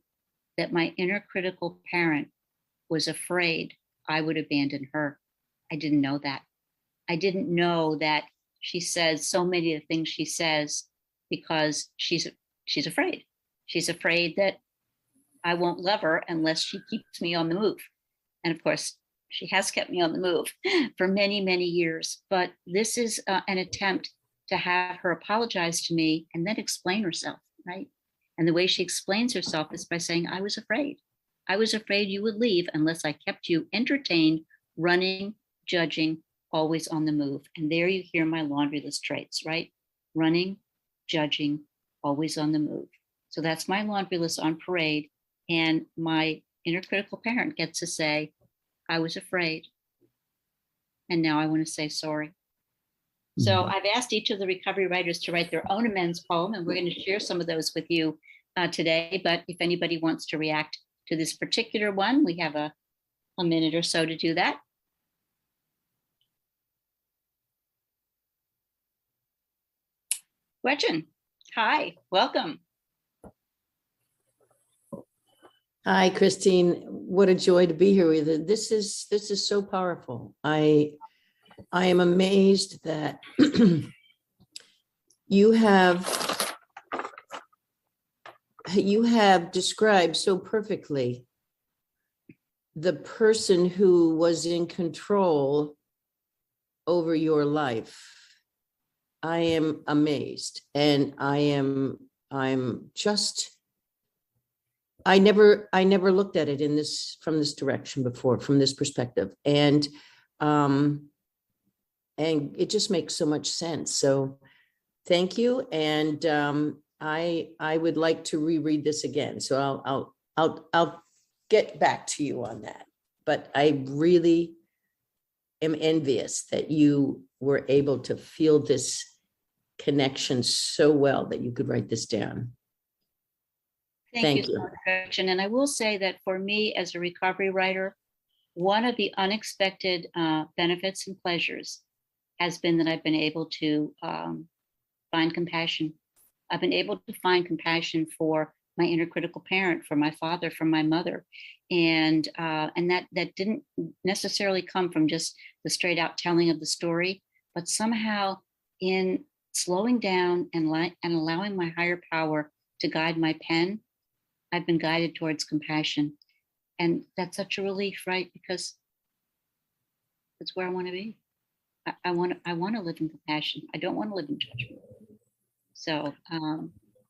that my inner critical parent was afraid I would abandon her. I didn't know that. I didn't know that she says so many of the things she says because she's afraid. She's afraid that I won't love her unless she keeps me on the move. And of course, she has kept me on the move for many, many years. But this is an attempt to have her apologize to me and then explain herself, right? And the way she explains herself is by saying, I was afraid. I was afraid you would leave unless I kept you entertained, running, judging, always on the move. And there you hear my laundry list traits, right? Running, judging, always on the move. So that's my laundry list on parade. And my inner critical parent gets to say, I was afraid. And now I want to say sorry. So I've asked each of the recovery writers to write their own amends poem, and we're going to share some of those with you today. But if anybody wants to react to this particular one, we have a minute or so to do that. Gretchen, hi, welcome. Hi, Christine. What a joy to be here with you. This is so powerful. I am amazed that you have described so perfectly the person who was in control over your life. I am amazed, and I'm just, I never looked at it from this direction before, from this perspective. And it just makes so much sense. So thank you. And I would like to reread this again. So I'll get back to you on that. But I really am envious that you were able to feel this connection so well that you could write this down. Thank you so much, Gretchen. And I will say that for me as a recovery writer, one of the unexpected benefits and pleasures has been that I've been able to find compassion. I've been able to find compassion for my inner critical parent, for my father, for my mother. And that didn't necessarily come from just the straight out telling of the story, but somehow in slowing down and allowing my higher power to guide my pen, I've been guided towards compassion. And that's such a relief, right? Because that's where I want to be. I want to live in compassion. I don't want to live in judgment. So,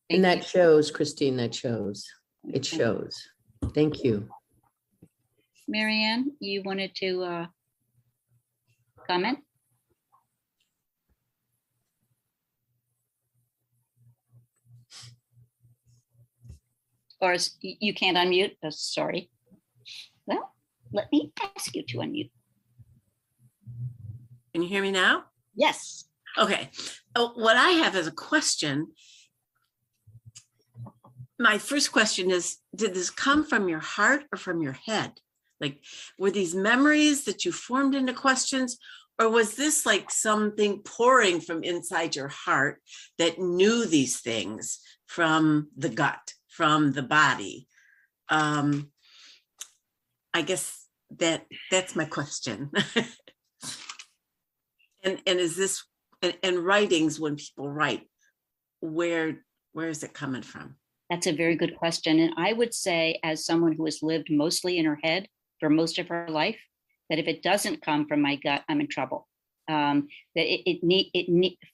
and that shows, Christine, that shows. It shows. Thank you. Marianne, you wanted to comment? Or you can't unmute? Oh, sorry. Well, let me ask you to unmute. Can you hear me now? Yes. Okay. What I have as a question, my first question is, did this come from your heart or from your head? Like, were these memories that you formed into questions, or was this like something pouring from inside your heart that knew these things from the gut, from the body? I guess that's my question. And is this, and writings, when people write, where is it coming from? That's a very good question. And I would say, as someone who has lived mostly in her head for most of her life, that if it doesn't come from my gut, I'm in trouble. That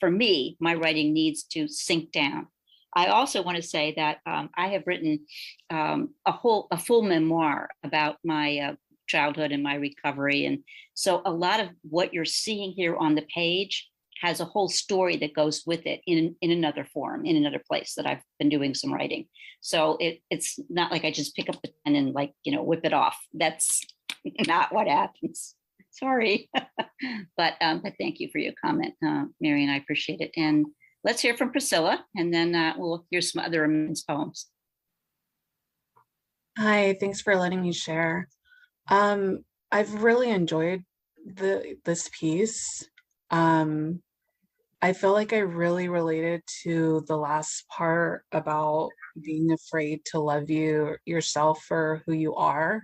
for me, my writing needs to sink down. I also want to say that I have written a full memoir about my childhood and my recovery. And so a lot of what you're seeing here on the page has a whole story that goes with it in another form, in another place that I've been doing some writing. So it's not like I just pick up the pen and whip it off. That's not what happens. Sorry. But thank you for your comment, Marian. I appreciate it. And let's hear from Priscilla, and then we'll hear some other amends poems. Hi, thanks for letting me share. I've really enjoyed this piece. I feel like I really related to the last part about being afraid to love yourself for who you are.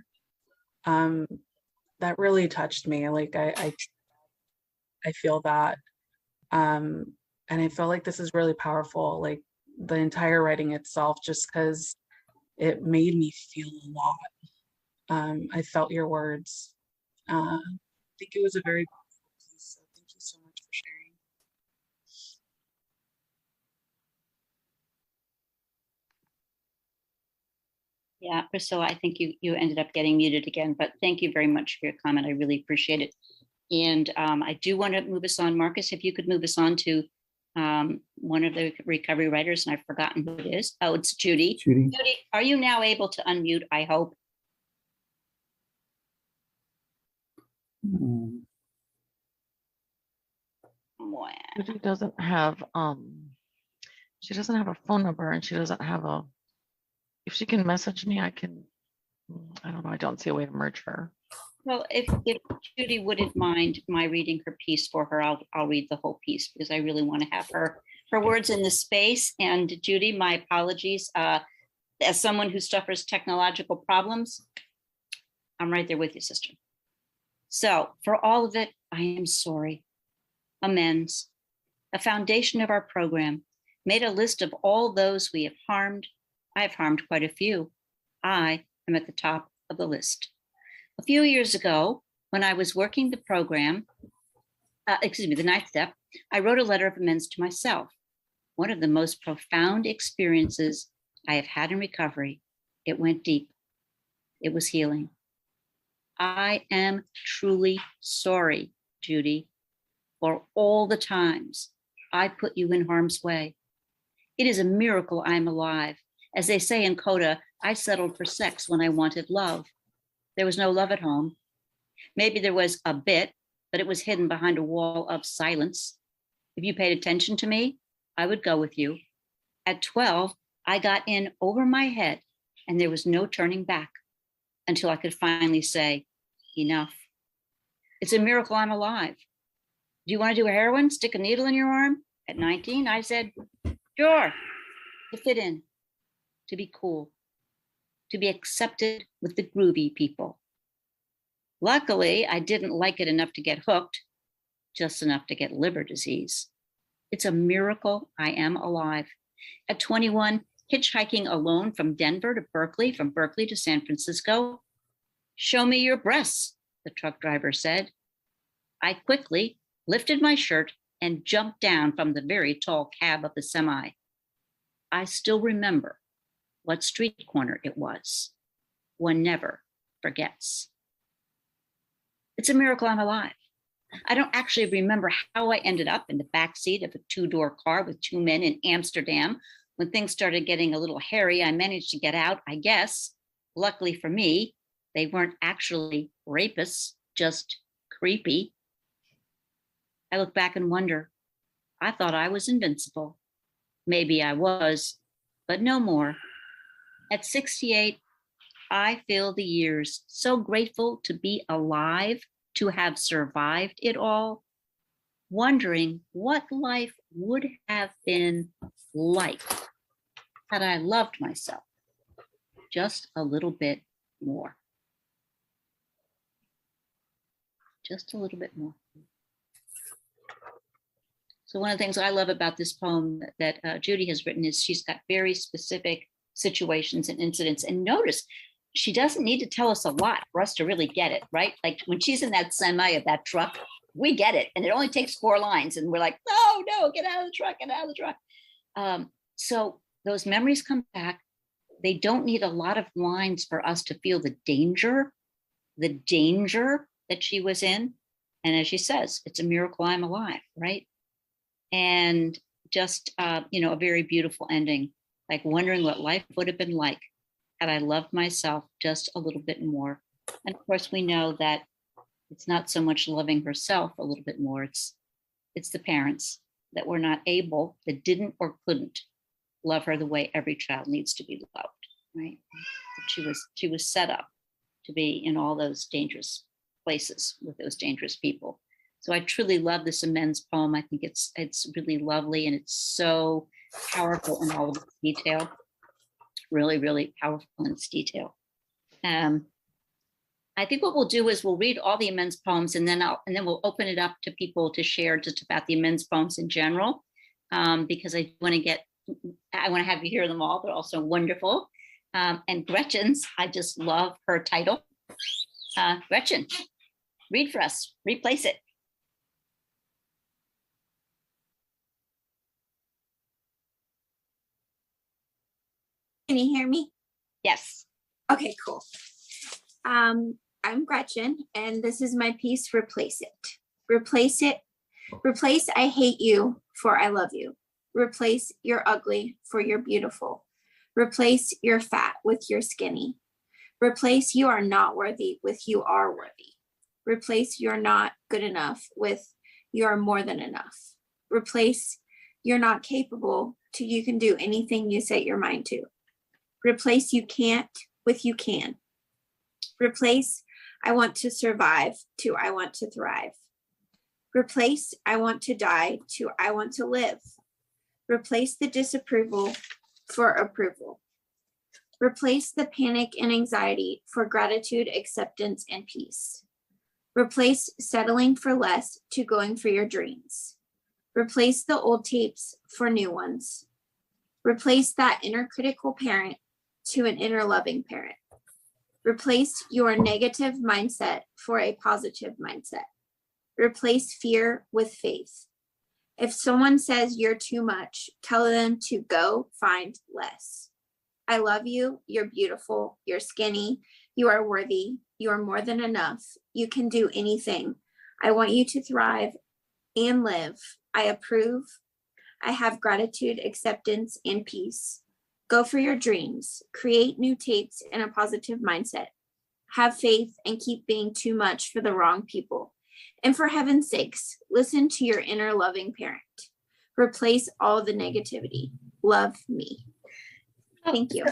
That really touched me. Like I feel that. And I feel like this is really powerful, like the entire writing itself, just because it made me feel a lot. I felt your words. I think it was a very powerful piece. So thank you so much for sharing. Yeah, Priscilla, I think you ended up getting muted again, but thank you very much for your comment. I really appreciate it. And I do want to move us on. Marcus, if you could move us on to one of the recovery writers, and I've forgotten who it is. Oh, it's Judy. Judy, are you now able to unmute, I hope? Judy doesn't have she doesn't have a phone number, and she doesn't have a, if she can message me, I can, I don't know, I don't see a way to merge her. Well, if Judy wouldn't mind my reading her piece for her, I'll read the whole piece because I really want to have her words in the space. And Judy, my apologies. As someone who suffers technological problems, I'm right there with you, sister. So for all of it, I am sorry. Amends. A foundation of our program made a list of all those we have harmed. I've harmed quite a few. I am at the top of the list. A few years ago, when I was working the program, the ninth step, I wrote a letter of amends to myself. One of the most profound experiences I have had in recovery. It went deep. It was healing. I am truly sorry, Judy, for all the times I put you in harm's way. It is a miracle I'm alive. As they say in Coda, I settled for sex when I wanted love. There was no love at home. Maybe there was a bit, but it was hidden behind a wall of silence. If you paid attention to me, I would go with you. At 12, I got in over my head and there was no turning back until I could finally say, enough. It's a miracle I'm alive. Do you want to do a heroin? Stick a needle in your arm? At 19, I said, sure, to fit in, to be cool, to be accepted with the groovy people. Luckily, I didn't like it enough to get hooked, just enough to get liver disease. It's a miracle I am alive. At 21, hitchhiking alone from Denver to Berkeley, from Berkeley to San Francisco. Show me your breasts, the truck driver said. I quickly lifted my shirt and jumped down from the very tall cab of the semi. I still remember what street corner it was. One never forgets. It's a miracle I'm alive. I don't actually remember how I ended up in the backseat of a two-door car with two men in Amsterdam. When things started getting a little hairy, I managed to get out, I guess. Luckily for me, they weren't actually rapists, just creepy. I look back and wonder, I thought I was invincible. Maybe I was, but no more. At 68, I feel the years, so grateful to be alive, to have survived it all, wondering what life would have been like had I loved myself just a little bit more. Just a little bit more. So one of the things I love about this poem that Judy has written is she's got very specific situations and incidents. And notice, she doesn't need to tell us a lot for us to really get it, right? Like when she's in that semi of that truck, we get it. And it only takes 4 lines. And we're like, no, get out of the truck, get out of the truck. So those memories come back. They don't need a lot of lines for us to feel the danger that she was in. And as she says, it's a miracle I'm alive, right? And just, a very beautiful ending, like wondering what life would have been like had I loved myself just a little bit more. And of course, we know that it's not so much loving herself a little bit more. It's the parents that were not able, that didn't or couldn't love her the way every child needs to be loved, right? She was set up to be in all those dangerous places with those dangerous people. So I truly love this amends poem. I think it's really lovely and it's so powerful in all of its detail. Really, really powerful in its detail. I think what we'll do is we'll read all the amends poems and then we'll open it up to people to share just about the amends poems in general, because I want to have you hear them all. They're also wonderful. And Gretchen's, I just love her title. Gretchen, read for us, replace it. Can you hear me? Yes. Okay, cool. I'm Gretchen, and this is my piece, Replace It. Replace it. Replace I hate you for I love you. Replace you're ugly for you're beautiful. Replace you're fat with you're skinny. Replace you are not worthy with you are worthy. Replace you're not good enough with you're more than enough. Replace you're not capable to you can do anything you set your mind to. Replace you can't with you can. Replace I want to survive to I want to thrive. Replace I want to die to I want to live. Replace the disapproval for approval. Replace the panic and anxiety for gratitude, acceptance, and peace. Replace settling for less to going for your dreams. Replace the old tapes for new ones. Replace that inner critical parent to an inner loving parent. Replace your negative mindset for a positive mindset. Replace fear with faith. If someone says you're too much, tell them to go find less. I love you. You're beautiful. You're skinny. You are worthy. You are more than enough. You can do anything. I want you to thrive and live. I approve. I have gratitude, acceptance, and peace. Go for your dreams. Create new tapes in a positive mindset. Have faith and keep being too much for the wrong people. And for heaven's sakes, listen to your inner loving parent. Replace all the negativity. Love me. Thank you.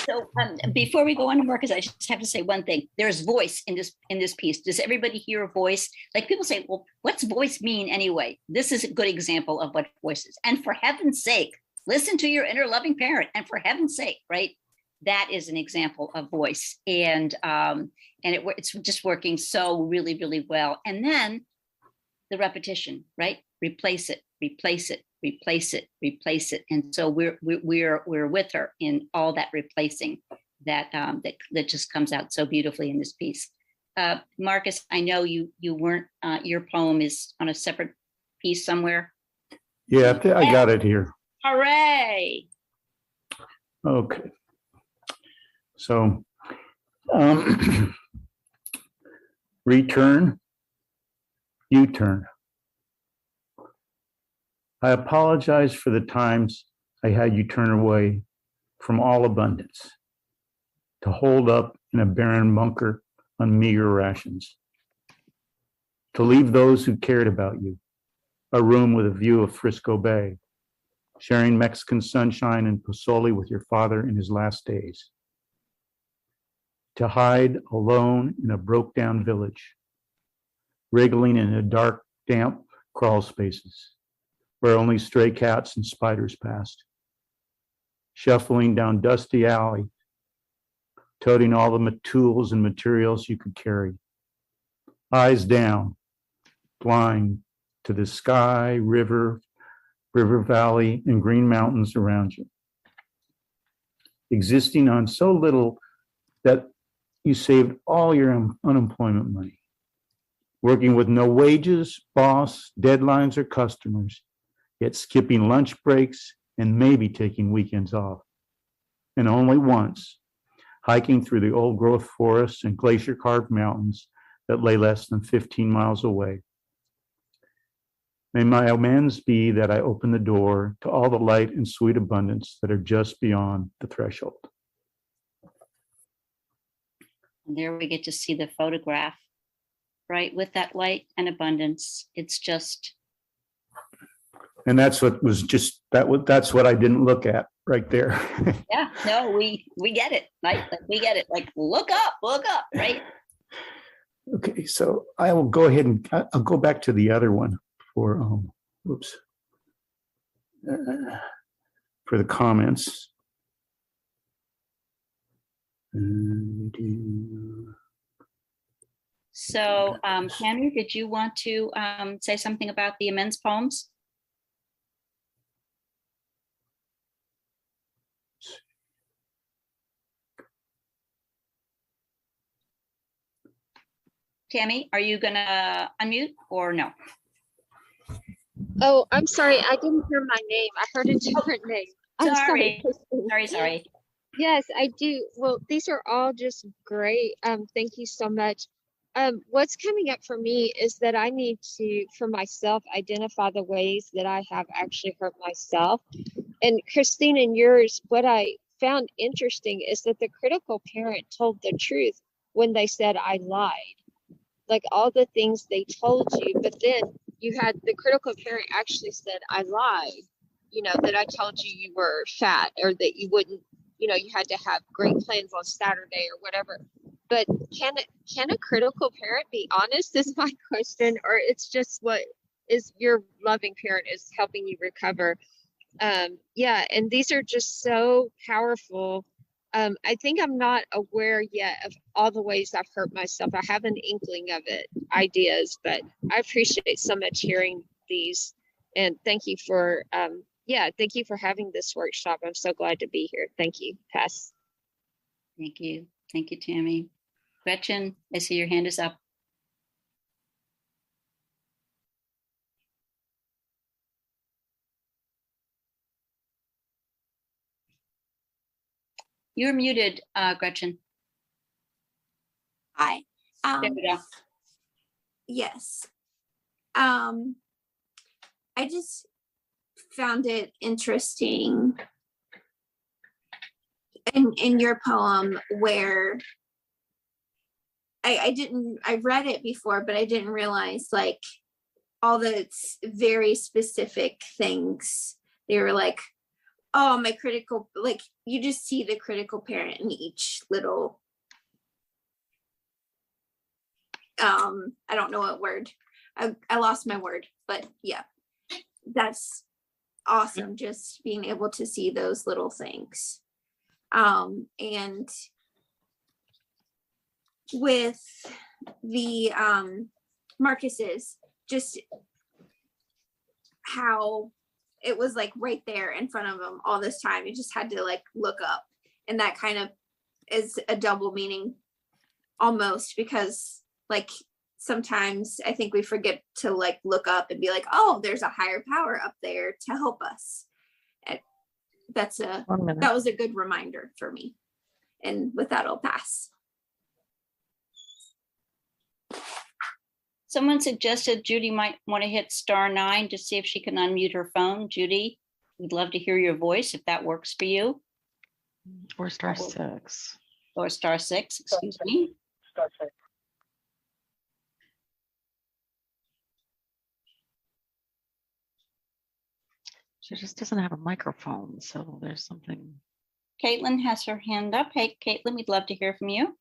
So before we go on to Marcus, I just have to say one thing. There's voice in this piece. Does everybody hear a voice? Like people say, well, what's voice mean anyway? This is a good example of what voice is. And for heaven's sake, listen to your inner loving parent. And for heaven's sake, right? That is an example of voice. And it's just working so really, really well. And then the repetition, right? Replace it, replace it, replace it, replace it. And so we're with her in all that replacing that just comes out so beautifully in this piece. Marcus, I know you weren't, your poem is on a separate piece somewhere. Yeah, I got it here. Hooray. Okay. So, return, U-turn. I apologize for the times I had you turn away from all abundance to hold up in a barren bunker on meager rations, to leave those who cared about you, a room with a view of Frisco Bay, sharing Mexican sunshine and pozole with your father in his last days, to hide alone in a broke-down village, wriggling in a dark, damp crawl spaces where only stray cats and spiders passed, shuffling down dusty alley, toting all the tools and materials you could carry, eyes down, blind to the sky, river valley, and green mountains around you, existing on so little that you saved all your unemployment money, working with no wages, boss, deadlines, or customers, yet skipping lunch breaks and maybe taking weekends off. And only once, hiking through the old growth forests and glacier-carved mountains that lay less than 15 miles away. May my amends be that I open the door to all the light and sweet abundance that are just beyond the threshold. And there we get to see the photograph, right? With that light and abundance. It's just. And that's what was just, that's what I didn't look at right there. Yeah, no, we get it. Like we get it. Like, look up, right? Okay, so I will go ahead and I'll go back to the other one for, for the comments. So, Henry, did you want to say something about the amends poems? Tammy, are you gonna unmute or no? Oh, I'm sorry. I didn't hear my name. I heard a different name. I'm Sorry. sorry. Sorry. Yes, I do. Well, these are all just great. Thank you so much. What's coming up for me is that I need to, for myself, identify the ways that I have actually hurt myself. And Christine, in yours, what I found interesting is that the critical parent told the truth when they said I lied. like all the things they told you, but then you had the critical parent actually said, I lied, you know, that I told you you were fat or that you wouldn't, you know, you had to have great plans on Saturday or whatever. But can a critical parent be honest is my question, or it's just what is your loving parent is helping you recover. Yeah, and these are just so powerful. I think I'm not aware yet of all the ways I've hurt myself. I have an inkling of it, ideas, but I appreciate so much hearing these. And thank you for, thank you for having this workshop. I'm so glad to be here. Thank you. Pass. Thank you. Thank you, Tammy. Gretchen, I see your hand is up. You're muted, Gretchen. Hi. There we go. Yes. I just found it interesting in your poem where I read it before, but I didn't realize like all the very specific things. They were like, oh, my critical, like you just see the critical parent in each little, I don't know what word. I lost my word, but yeah, that's awesome. Just being able to see those little things. And with the Marcus's, just how it was like right there in front of him all this time. You just had to like look up, and that kind of is a double meaning almost, because like sometimes I think we forget to like look up and be like, oh, there's a higher power up there to help us. And that was a good reminder for me. And with that, I'll pass. Someone suggested Judy might want to hit *9 to see if she can unmute her phone. Judy, we'd love to hear your voice if that works for you. Or *6. Or *6, excuse me. *6. She just doesn't have a microphone, so there's something. Katelyn has her hand up. Hey, Katelyn, we'd love to hear from you.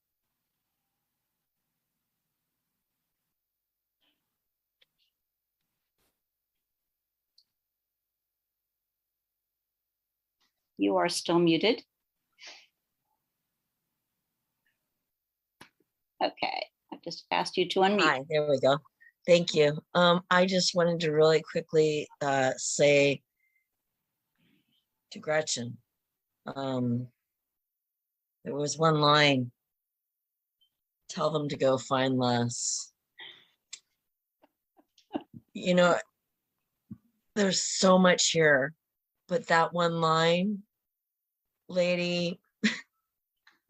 You are still muted. Okay, I've just asked you to unmute. Hi, there we go. Thank you. I just wanted to really quickly say to Gretchen, there was one line, tell them to go find less. You know, there's so much here, but that one line, lady,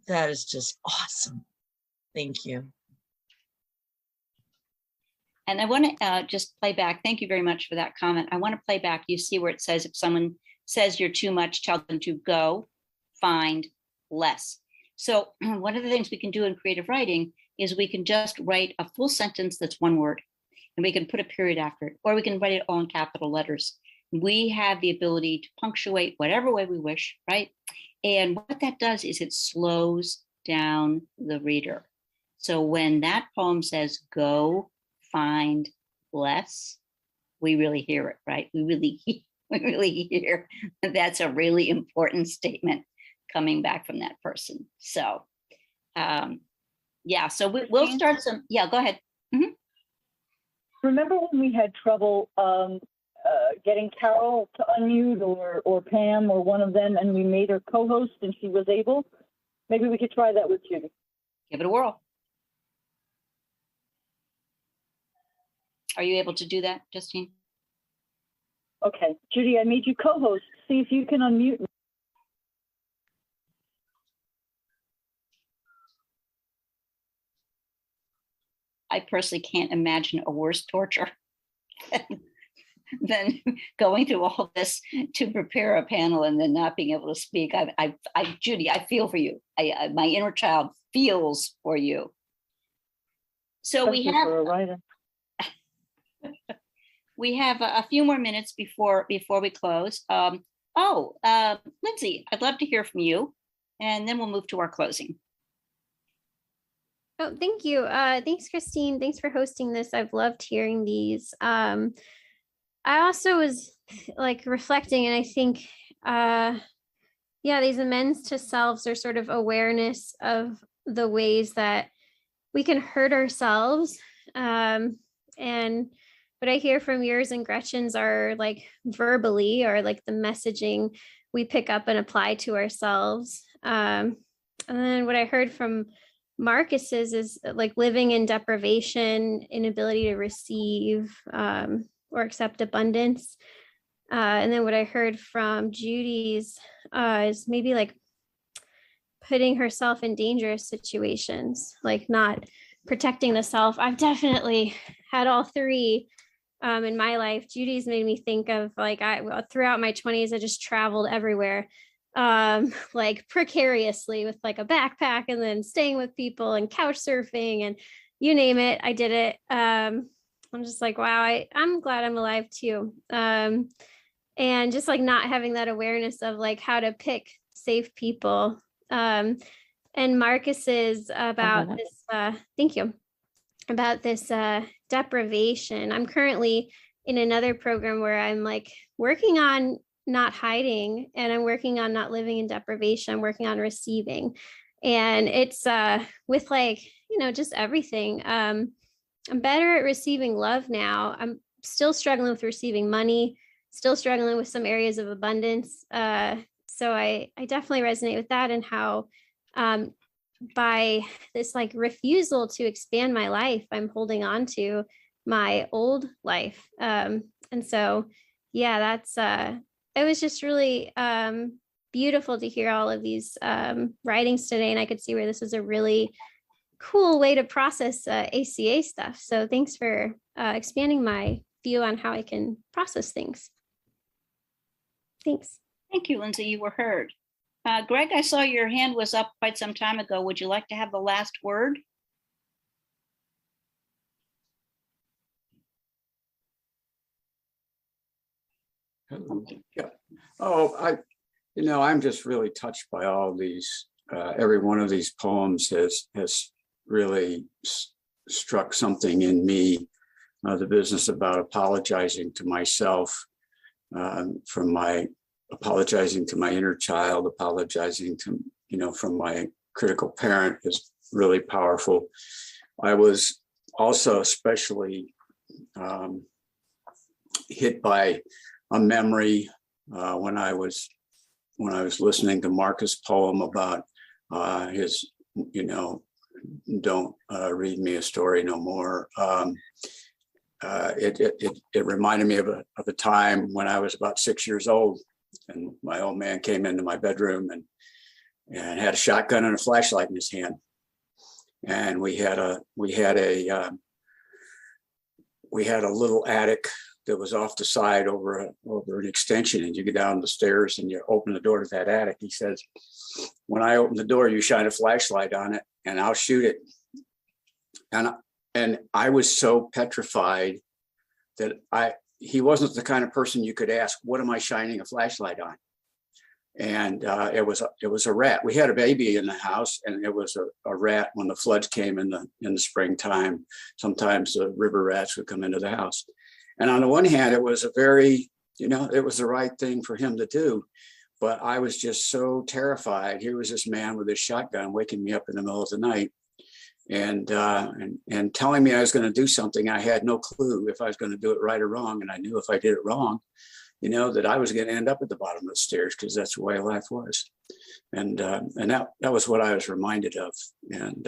that is just awesome. Thank you. And I want to just play back. Thank you very much for that comment. I want to play back. You see where it says, if someone says you're too much, tell them to go find less. So one of the things we can do in creative writing is we can just write a full sentence that's one word, and we can put a period after it, or we can write it all in capital letters. We have the ability to punctuate whatever way we wish, right? And what that does is it slows down the reader. So when that poem says go find less, we really hear it, right? We really hear that that's a really important statement coming back from that person. So yeah, so we'll start some, yeah, go ahead. Mm-hmm. Remember when we had trouble getting Carol to unmute, or Pam, or one of them, and we made her co-host and she was able? Maybe we could try that with Judy. Give it a whirl. Are you able to do that, Justine? Okay, Judy, I made you co-host. See if you can unmute me. I personally can't imagine a worse torture than going through all this to prepare a panel and then not being able to speak. Judy, I feel for you. My inner child feels for you. So we Especially have for a writer. we have a few more minutes before we close. Lindsay, I'd love to hear from you, and then we'll move to our closing. Oh, thank you. Thanks, Christine. Thanks for hosting this. I've loved hearing these. I also was like reflecting, and I think, yeah, these amends to selves are sort of awareness of the ways that we can hurt ourselves. And what I hear from yours and Gretchen's are like verbally, or like the messaging we pick up and apply to ourselves. And then what I heard from Marcus's is like living in deprivation, inability to receive or accept abundance. And then what I heard from Judy's is maybe like putting herself in dangerous situations, like not protecting the self. I've definitely had all three in my life. Judy's made me think of like throughout my 20s, I just traveled everywhere, like precariously with like a backpack, and then staying with people and couch surfing and you name it, I did it. I'm just like, wow, I'm glad I'm alive too. And just like not having that awareness of like how to pick safe people. And Marcus's about this, thank you, about this deprivation. I'm currently in another program where I'm like working on not hiding, and I'm working on not living in deprivation. I'm working on receiving. And it's with like, you know, just everything. I'm better at receiving love now. I'm still struggling with receiving money, still struggling with some areas of abundance. So I definitely resonate with that, and how by this like refusal to expand my life, I'm holding on to my old life. And so, yeah, that's, it was just really beautiful to hear all of these writings today. And I could see where this is a really cool way to process ACA stuff. So thanks for expanding my view on how I can process things. Thanks. Thank you, Lindsay. You were heard. Greg, I saw your hand was up quite some time ago. Would you like to have the last word? Yeah. Oh, I'm just really touched by all these. Every one of these poems has really struck something in me. The business about apologizing to myself, apologizing to my inner child, apologizing to, from my critical parent is really powerful. I was also especially hit by a memory when I was listening to Marcus' poem about his, don't read me a story no more. It reminded me of a time when I was about 6 years old, and my old man came into my bedroom and had a shotgun and a flashlight in his hand, and we had a little attic that was off the side over an extension, and you go down the stairs and you open the door to that attic. He says, when I open the door, you shine a flashlight on it and I'll shoot it. And I was so petrified that he wasn't the kind of person you could ask, what am I shining a flashlight on? And it was a rat. We had a baby in the house, and it was a rat. When the floods came in the springtime, sometimes the river rats would come into the house. And on the one hand, it was a very, it was the right thing for him to do. But I was just so terrified. Here was this man with his shotgun waking me up in the middle of the night and telling me I was going to do something. I had no clue if I was going to do it right or wrong. And I knew if I did it wrong, that I was going to end up at the bottom of the stairs, because that's the way life was. And that was what I was reminded of. And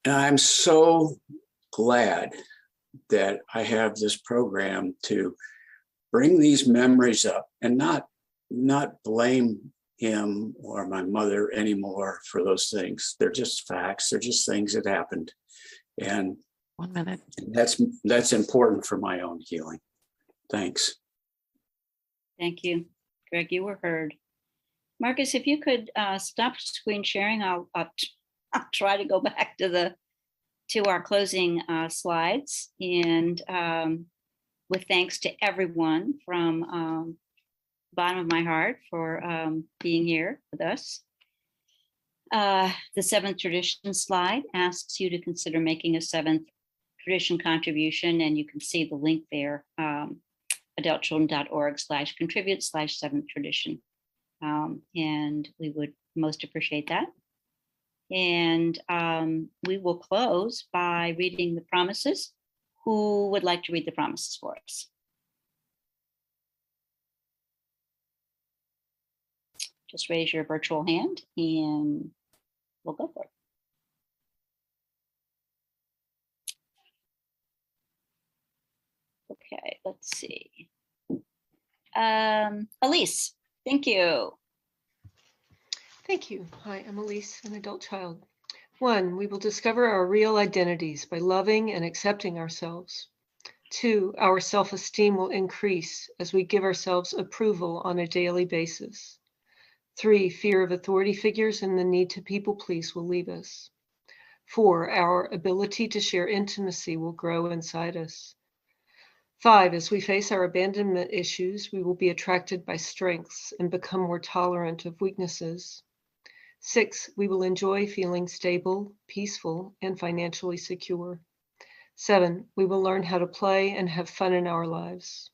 I'm so glad that I have this program to bring these memories up and not blame him or my mother anymore for those things. They're just facts. They're just things that happened. And 1 minute. That's important for my own healing. Thanks. Thank you, Greg. You were heard. Marcus, if you could stop screen sharing, I'll try to go back to the to our closing slides, and with thanks to everyone from bottom of my heart for being here with us. The seventh tradition slide asks you to consider making a seventh tradition contribution, and you can see the link there, adultchildren.org/contribute/seventh tradition. And we would most appreciate that. And we will close by reading the promises. Who would like to read the promises for us? Just raise your virtual hand and we'll go for it. Okay, let's see. Elise, thank you. Thank you. Hi, I'm Elise, an adult child. 1, we will discover our real identities by loving and accepting ourselves. 2, our self-esteem will increase as we give ourselves approval on a daily basis. 3, fear of authority figures and the need to people please will leave us. 4, our ability to share intimacy will grow inside us. 5, as we face our abandonment issues, we will be attracted by strengths and become more tolerant of weaknesses. 6, we will enjoy feeling stable, peaceful, and financially secure. 7, we will learn how to play and have fun in our lives.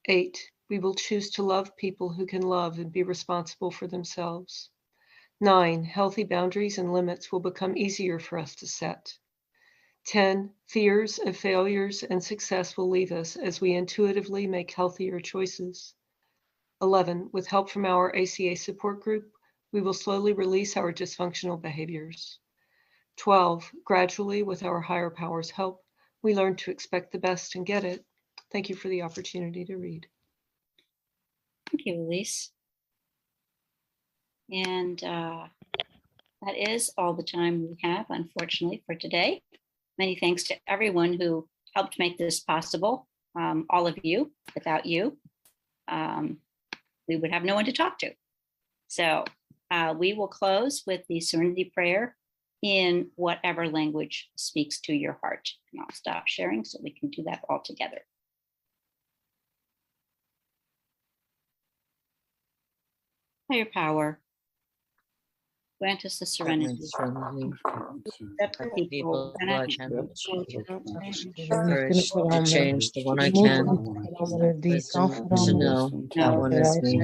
8, we will choose to love people who can love and be responsible for themselves. 9, healthy boundaries and limits will become easier for us to set. 10, fears of failures and success will leave us as we intuitively make healthier choices. 11, with help from our ACA support group, we will slowly release our dysfunctional behaviors. 12, gradually, with our higher powers' help, we learn to expect the best and get it. Thank you for the opportunity to read. Thank you, Elise. And that is all the time we have, unfortunately, for today. Many thanks to everyone who helped make this possible. All of you. Without you, we would have no one to talk to. So we will close with the Serenity Prayer in whatever language speaks to your heart. And I'll stop sharing so we can do that all together. Higher power, grant us the serenity that people cannot handle. Courage to change the one I can, wisdom to know that one is me.